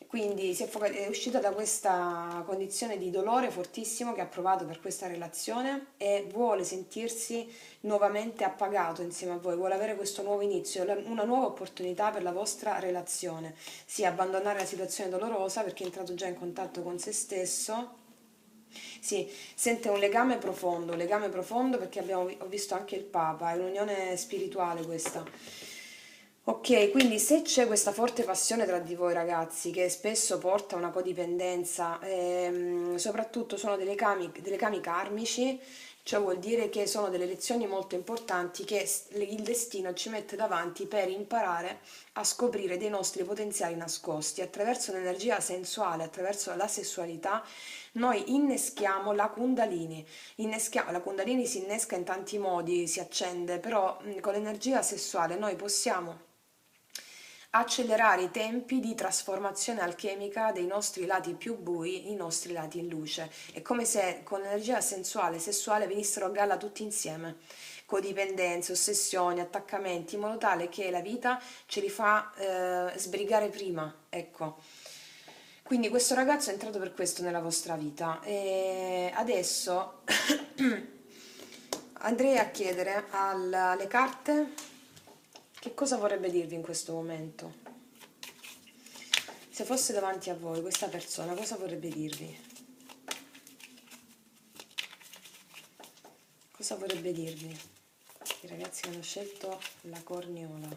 S1: quindi è uscita da questa condizione di dolore fortissimo che ha provato per questa relazione e vuole sentirsi nuovamente appagato insieme a voi, vuole avere questo nuovo inizio, una nuova opportunità per la vostra relazione, sì, abbandonare la situazione dolorosa perché è entrato già in contatto con se stesso. Sì, sente un legame profondo perché ho visto anche il Papa, è un'unione spirituale questa. Ok, quindi se c'è questa forte passione tra di voi ragazzi, che spesso porta a una codipendenza, soprattutto sono dei legami karmici, ciò vuol dire che sono delle lezioni molto importanti che il destino ci mette davanti per imparare a scoprire dei nostri potenziali nascosti. Attraverso l'energia sensuale, attraverso la sessualità, noi inneschiamo la Kundalini. La Kundalini si innesca in tanti modi, si accende, però con l'energia sessuale noi possiamo accelerare i tempi di trasformazione alchemica dei nostri lati più bui in nostri lati in luce. È come se con l'energia sensuale e sessuale venissero a galla tutti insieme. Codipendenze, ossessioni, attaccamenti, in modo tale che la vita ce li fa sbrigare prima, ecco. Quindi questo ragazzo è entrato per questo nella vostra vita e adesso andrei a chiedere alle carte che cosa vorrebbe dirvi in questo momento. Se fosse davanti a voi questa persona, cosa vorrebbe dirvi? Cosa vorrebbe dirvi? I ragazzi che hanno scelto la corniola.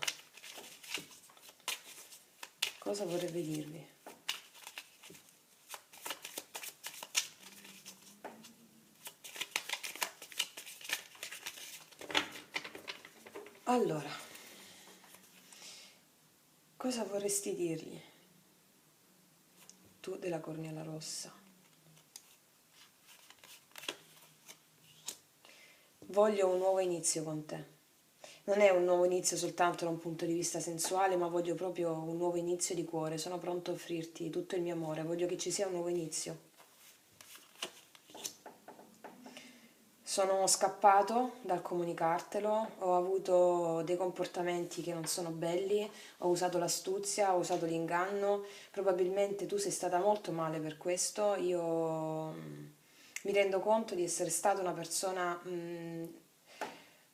S1: Cosa vorrebbe dirvi? Allora, cosa vorresti dirgli tu della corniola rossa? Voglio un nuovo inizio con te. Non è un nuovo inizio soltanto da un punto di vista sensuale, ma voglio proprio un nuovo inizio di cuore. Sono pronto a offrirti tutto il mio amore, voglio che ci sia un nuovo inizio. Sono scappato dal comunicartelo, ho avuto dei comportamenti che non sono belli, ho usato l'astuzia, ho usato l'inganno, probabilmente tu sei stata molto male per questo, io mi rendo conto di essere stata una persona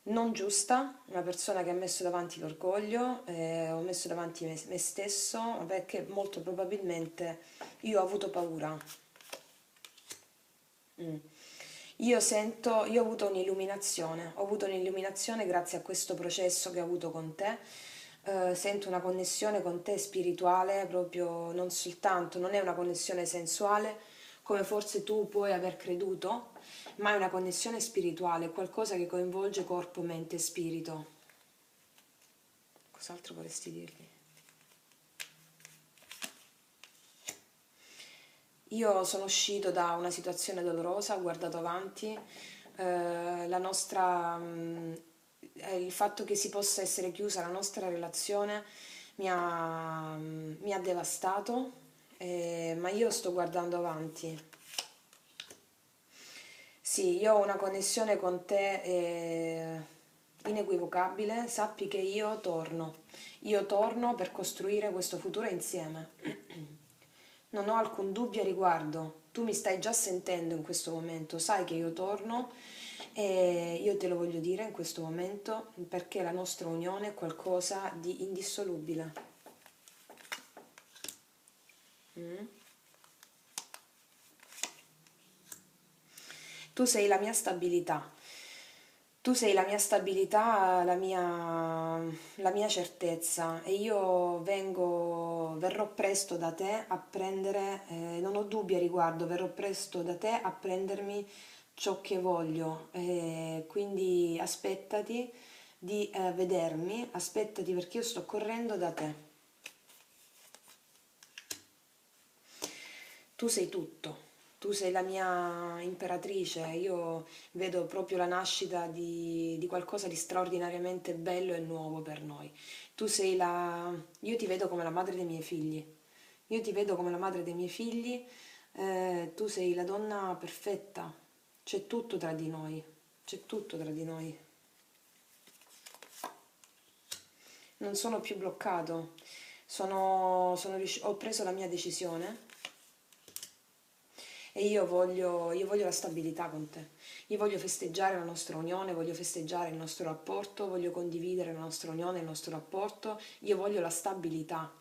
S1: non giusta, una persona che ha messo davanti l'orgoglio, ho messo davanti me stesso, perché molto probabilmente io ho avuto paura. Mm. Io ho avuto un'illuminazione grazie a questo processo che ho avuto con te. Sento una connessione con te spirituale, proprio non soltanto, non è una connessione sensuale, come forse tu puoi aver creduto, ma è una connessione spirituale, qualcosa che coinvolge corpo, mente e spirito. Cos'altro vorresti dirgli? Io sono uscito da una situazione dolorosa, ho guardato avanti, il fatto che si possa essere chiusa la nostra relazione mi ha devastato ma io sto guardando avanti. Sì, io ho una connessione con te inequivocabile, sappi che io torno per costruire questo futuro insieme. Non ho alcun dubbio a riguardo, tu mi stai già sentendo in questo momento, sai che io torno e io te lo voglio dire in questo momento perché la nostra unione è qualcosa di indissolubile. Mm? Tu sei la mia stabilità. Tu sei la mia stabilità, la mia certezza e io verrò presto da te a prendere, non ho dubbi a riguardo, verrò presto da te a prendermi ciò che voglio. Quindi aspettati di vedermi, aspettati perché io sto correndo da te. Tu sei tutto, tu sei la mia imperatrice, io vedo proprio la nascita di qualcosa di straordinariamente bello e nuovo per noi. Tu sei la... Io ti vedo come la madre dei miei figli, io ti vedo come la madre dei miei figli, tu sei la donna perfetta, c'è tutto tra di noi, c'è tutto tra di noi. Non sono più bloccato, ho preso la mia decisione e io voglio la stabilità con te. Io voglio festeggiare la nostra unione, voglio festeggiare il nostro rapporto, voglio condividere la nostra unione, il nostro rapporto. Io voglio la stabilità.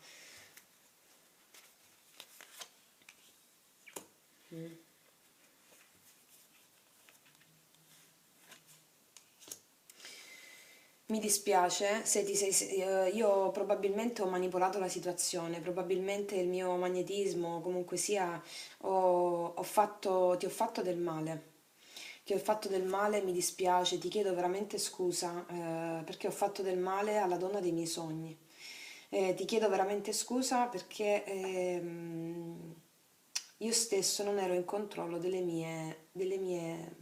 S1: Mm. Mi dispiace se ti sei... io probabilmente ho manipolato la situazione, probabilmente il mio magnetismo, comunque sia, ti ho fatto del male. Ti ho fatto del male, mi dispiace, ti chiedo veramente scusa, perché ho fatto del male alla donna dei miei sogni. Ti chiedo veramente scusa perché io stesso non ero in controllo delle mie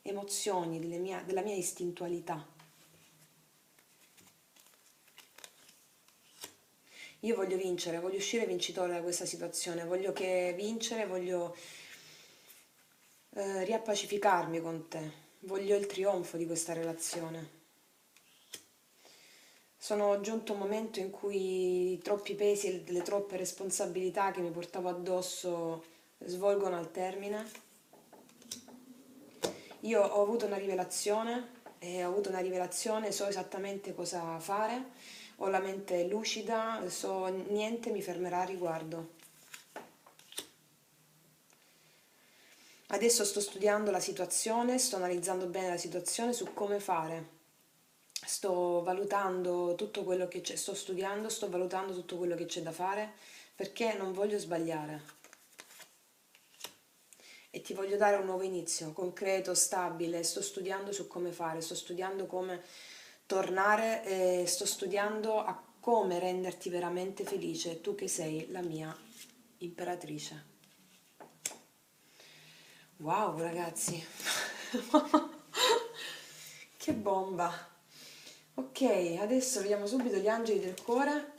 S1: emozioni, della mia istintualità. Io voglio vincere, voglio uscire vincitore da questa situazione, voglio che vincere, voglio riappacificarmi con te, voglio il trionfo di questa relazione. Sono giunto a un momento in cui i troppi pesi e le troppe responsabilità che mi portavo addosso svolgono al termine. Io ho avuto una rivelazione e ho avuto una rivelazione, so esattamente cosa fare, ho la mente lucida, so niente mi fermerà a riguardo. Adesso sto studiando la situazione, sto analizzando bene la situazione su come fare. Sto valutando tutto quello che c'è, sto studiando, sto valutando tutto quello che c'è da fare perché non voglio sbagliare e ti voglio dare un nuovo inizio, concreto, stabile. Sto studiando su come fare, sto studiando come tornare e sto studiando a come renderti veramente felice, tu che sei la mia imperatrice. Wow, ragazzi, che bomba! Ok, adesso vediamo subito gli angeli del cuore.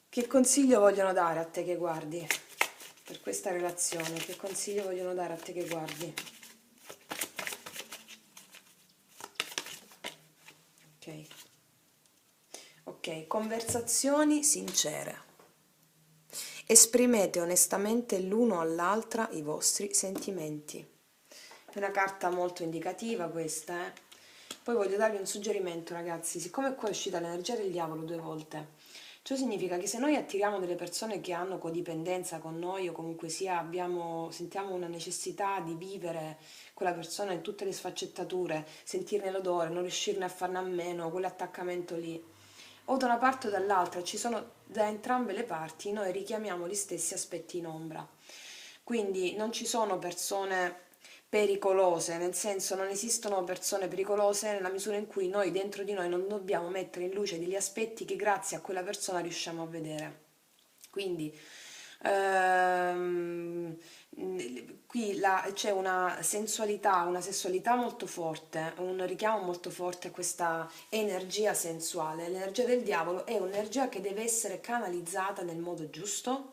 S1: Che consiglio vogliono dare a te che guardi per questa relazione? Che consiglio vogliono dare a te che guardi? Ok. Ok, conversazioni sincere. Esprimete onestamente l'uno all'altra i vostri sentimenti. È una carta molto indicativa questa, eh? Poi voglio darvi un suggerimento, ragazzi. Siccome qua è uscita l'energia del diavolo 2 volte, ciò significa che se noi attiriamo delle persone che hanno codipendenza con noi o comunque sia sentiamo una necessità di vivere quella persona in tutte le sfaccettature, sentirne l'odore, non riuscirne a farne a meno, quell'attaccamento lì, o da una parte o dall'altra, ci sono da entrambe le parti, noi richiamiamo gli stessi aspetti in ombra. Quindi non ci sono persone pericolose, nel senso non esistono persone pericolose nella misura in cui noi dentro di noi non dobbiamo mettere in luce degli aspetti che grazie a quella persona riusciamo a vedere. Quindi Ehm, Qui c'è una sessualità molto forte, un richiamo molto forte a questa energia sensuale. L'energia del diavolo è un'energia che deve essere canalizzata nel modo giusto,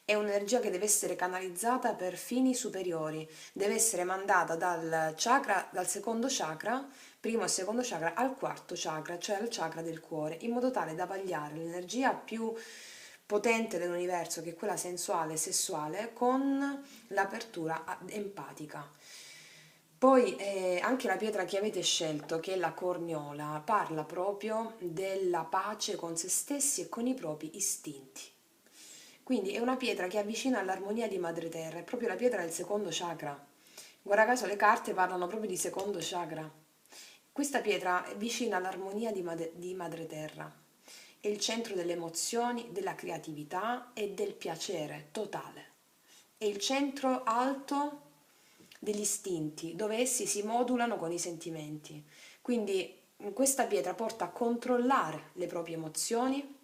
S1: è un'energia che deve essere canalizzata per fini superiori, deve essere mandata dal chakra, dal secondo chakra, primo e secondo chakra, al quarto chakra, cioè al chakra del cuore, in modo tale da vagliare l'energia più potente dell'universo, che è quella sensuale e sessuale, con l'apertura empatica. Poi anche la pietra che avete scelto, che è la corniola, parla proprio della pace con se stessi e con i propri istinti. Quindi è una pietra che avvicina all'armonia di Madre Terra, è proprio la pietra del secondo chakra. Guarda caso le carte parlano proprio di secondo chakra. Questa pietra è vicina all'armonia di Madre Terra. È il centro delle emozioni, della creatività e del piacere totale. È il centro alto degli istinti, dove essi si modulano con i sentimenti. Quindi questa pietra porta a controllare le proprie emozioni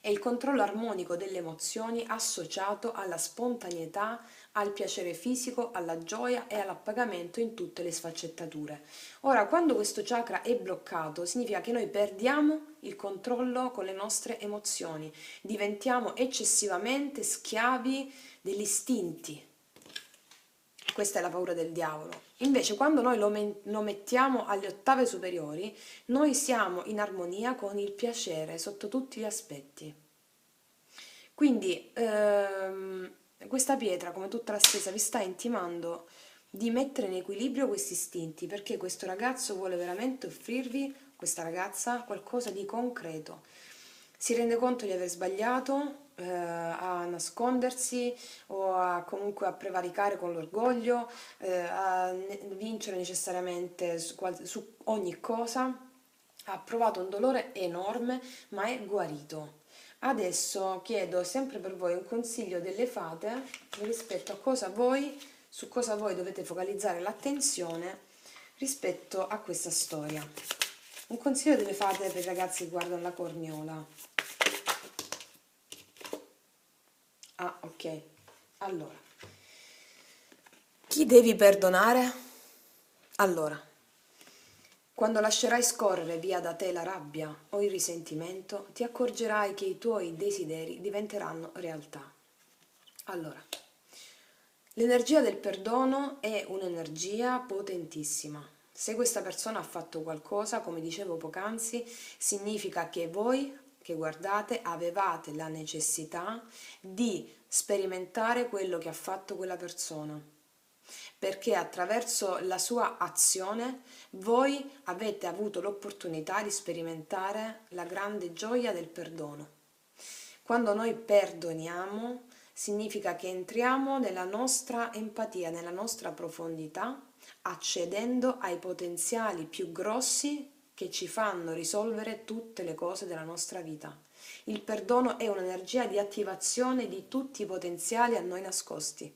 S1: e il controllo armonico delle emozioni associato alla spontaneità, al piacere fisico, alla gioia e all'appagamento in tutte le sfaccettature. Ora, quando questo chakra è bloccato, significa che noi perdiamo il controllo con le nostre emozioni, diventiamo eccessivamente schiavi degli istinti. Questa è la paura del diavolo. Invece, quando noi lo mettiamo alle ottave superiori, noi siamo in armonia con il piacere sotto tutti gli aspetti. Quindi, questa pietra, come tutta la stessa, vi sta intimando di mettere in equilibrio questi istinti, perché questo ragazzo vuole veramente offrirvi, questa ragazza, qualcosa di concreto. Si rende conto di aver sbagliato a nascondersi o comunque a prevaricare con l'orgoglio, a vincere necessariamente su ogni cosa. Ha provato un dolore enorme, ma è guarito. Adesso chiedo sempre per voi un consiglio delle fate rispetto a su cosa voi dovete focalizzare l'attenzione rispetto a questa storia. Un consiglio delle fate per i ragazzi che guardano la corniola. Ah, ok. Allora, chi devi perdonare? Allora, quando lascerai scorrere via da te la rabbia o il risentimento, ti accorgerai che i tuoi desideri diventeranno realtà. Allora, l'energia del perdono è un'energia potentissima. Se questa persona ha fatto qualcosa, come dicevo poc'anzi, significa che voi che guardate avevate la necessità di sperimentare quello che ha fatto quella persona, perché attraverso la sua azione voi avete avuto l'opportunità di sperimentare la grande gioia del perdono. Quando noi perdoniamo, significa che entriamo nella nostra empatia, nella nostra profondità, accedendo ai potenziali più grossi che ci fanno risolvere tutte le cose della nostra vita. Il perdono è un'energia di attivazione di tutti i potenziali a noi nascosti.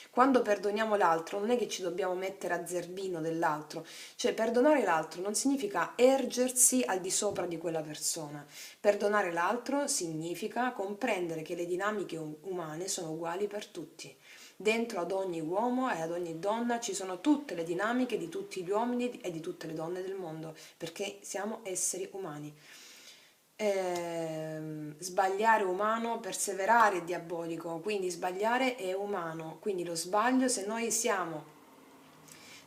S1: Quando perdoniamo l'altro non è che ci dobbiamo mettere a zerbino dell'altro, cioè perdonare l'altro non significa ergersi al di sopra di quella persona. Perdonare l'altro significa comprendere che le dinamiche umane sono uguali per tutti. Dentro ad ogni uomo e ad ogni donna ci sono tutte le dinamiche di tutti gli uomini e di tutte le donne del mondo, perché siamo esseri umani. Sbagliare è umano, perseverare è diabolico, quindi sbagliare è umano, quindi lo sbaglio, se noi siamo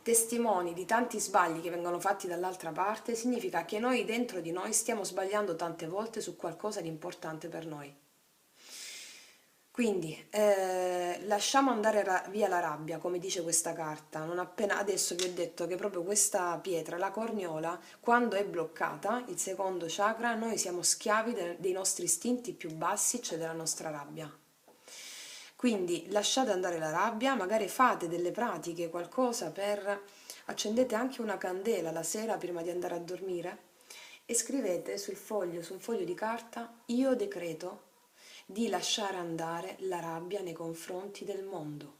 S1: testimoni di tanti sbagli che vengono fatti dall'altra parte, significa che noi dentro di noi stiamo sbagliando tante volte su qualcosa di importante per noi. Quindi lasciamo andare via la rabbia, come dice questa carta. Non appena adesso vi ho detto che proprio questa pietra, la corniola, quando è bloccata, il secondo chakra, noi siamo schiavi dei nostri istinti più bassi, cioè della nostra rabbia. Quindi lasciate andare la rabbia, magari fate delle pratiche, qualcosa per... accendete anche una candela la sera prima di andare a dormire e scrivete sul foglio, su un foglio di carta, io decreto di lasciare andare la rabbia nei confronti del mondo.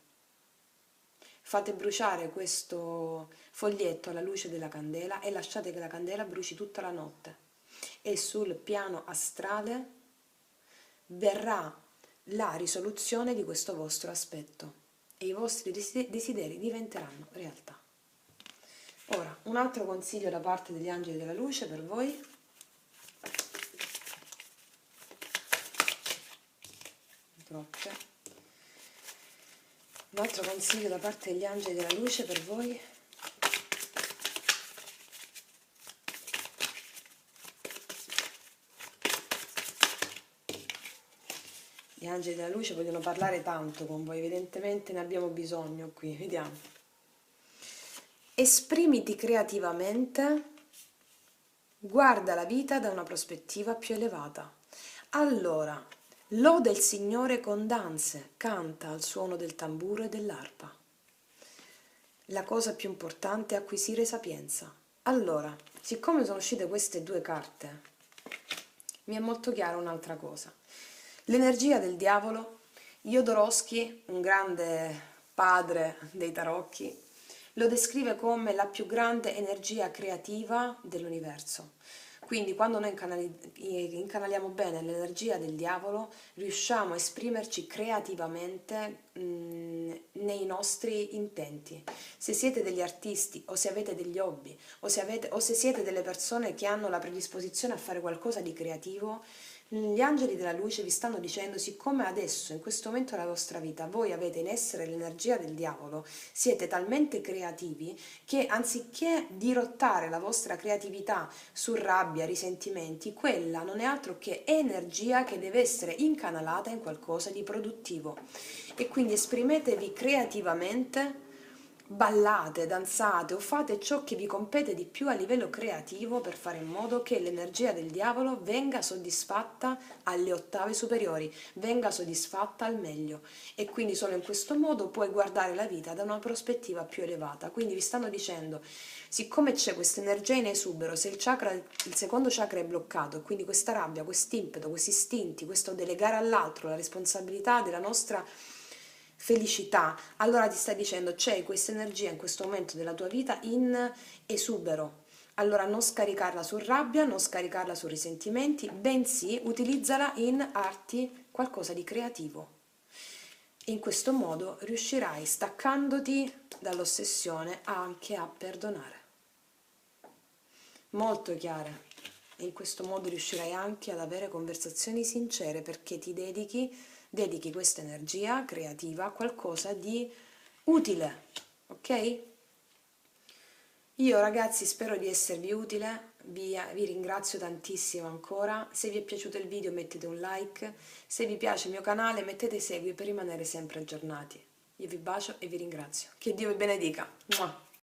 S1: Fate bruciare questo foglietto alla luce della candela e lasciate che la candela bruci tutta la notte. E sul piano astrale verrà la risoluzione di questo vostro aspetto e i vostri desideri diventeranno realtà. Ora, un altro consiglio da parte degli angeli della luce per voi. Troppe. Un altro consiglio da parte degli angeli della luce per voi. Gli angeli della luce vogliono parlare tanto con voi, evidentemente ne abbiamo bisogno qui, vediamo. Esprimiti creativamente, guarda la vita da una prospettiva più elevata. Allora, loda il Signore con danze, canta al suono del tamburo e dell'arpa. La cosa più importante è acquisire sapienza. Allora, siccome sono uscite queste due carte, mi è molto chiara un'altra cosa. L'energia del diavolo, Jodorowsky, un grande padre dei tarocchi, lo descrive come la più grande energia creativa dell'universo. Quindi quando noi incanaliamo bene l'energia del diavolo, riusciamo a esprimerci creativamente nei nostri intenti. Se siete degli artisti o se avete degli hobby o se siete delle persone che hanno la predisposizione a fare qualcosa di creativo, gli angeli della luce vi stanno dicendo, siccome adesso, in questo momento della vostra vita, voi avete in essere l'energia del diavolo, siete talmente creativi che anziché dirottare la vostra creatività su rabbia, risentimenti, quella non è altro che energia che deve essere incanalata in qualcosa di produttivo. E quindi esprimetevi creativamente, ballate, danzate o fate ciò che vi compete di più a livello creativo per fare in modo che l'energia del diavolo venga soddisfatta alle ottave superiori, venga soddisfatta al meglio, e quindi solo in questo modo puoi guardare la vita da una prospettiva più elevata. Quindi vi stanno dicendo, siccome c'è questa energia in esubero, se il secondo chakra è bloccato, e quindi questa rabbia, quest'impeto, questi istinti, questo delegare all'altro la responsabilità della nostra felicità, allora ti stai dicendo c'è questa energia in questo momento della tua vita in esubero. Allora non scaricarla su rabbia, non scaricarla su risentimenti, bensì utilizzala in arti, qualcosa di creativo. In questo modo riuscirai, staccandoti dall'ossessione, anche a perdonare. Molto chiare. E in questo modo riuscirai anche ad avere conversazioni sincere, perché ti dedichi questa energia creativa a qualcosa di utile, ok? Io ragazzi spero di esservi utile, vi ringrazio tantissimo ancora. Se vi è piaciuto il video mettete un like, se vi piace il mio canale mettete segui per rimanere sempre aggiornati. Io vi bacio e vi ringrazio. Che Dio vi benedica. Mua.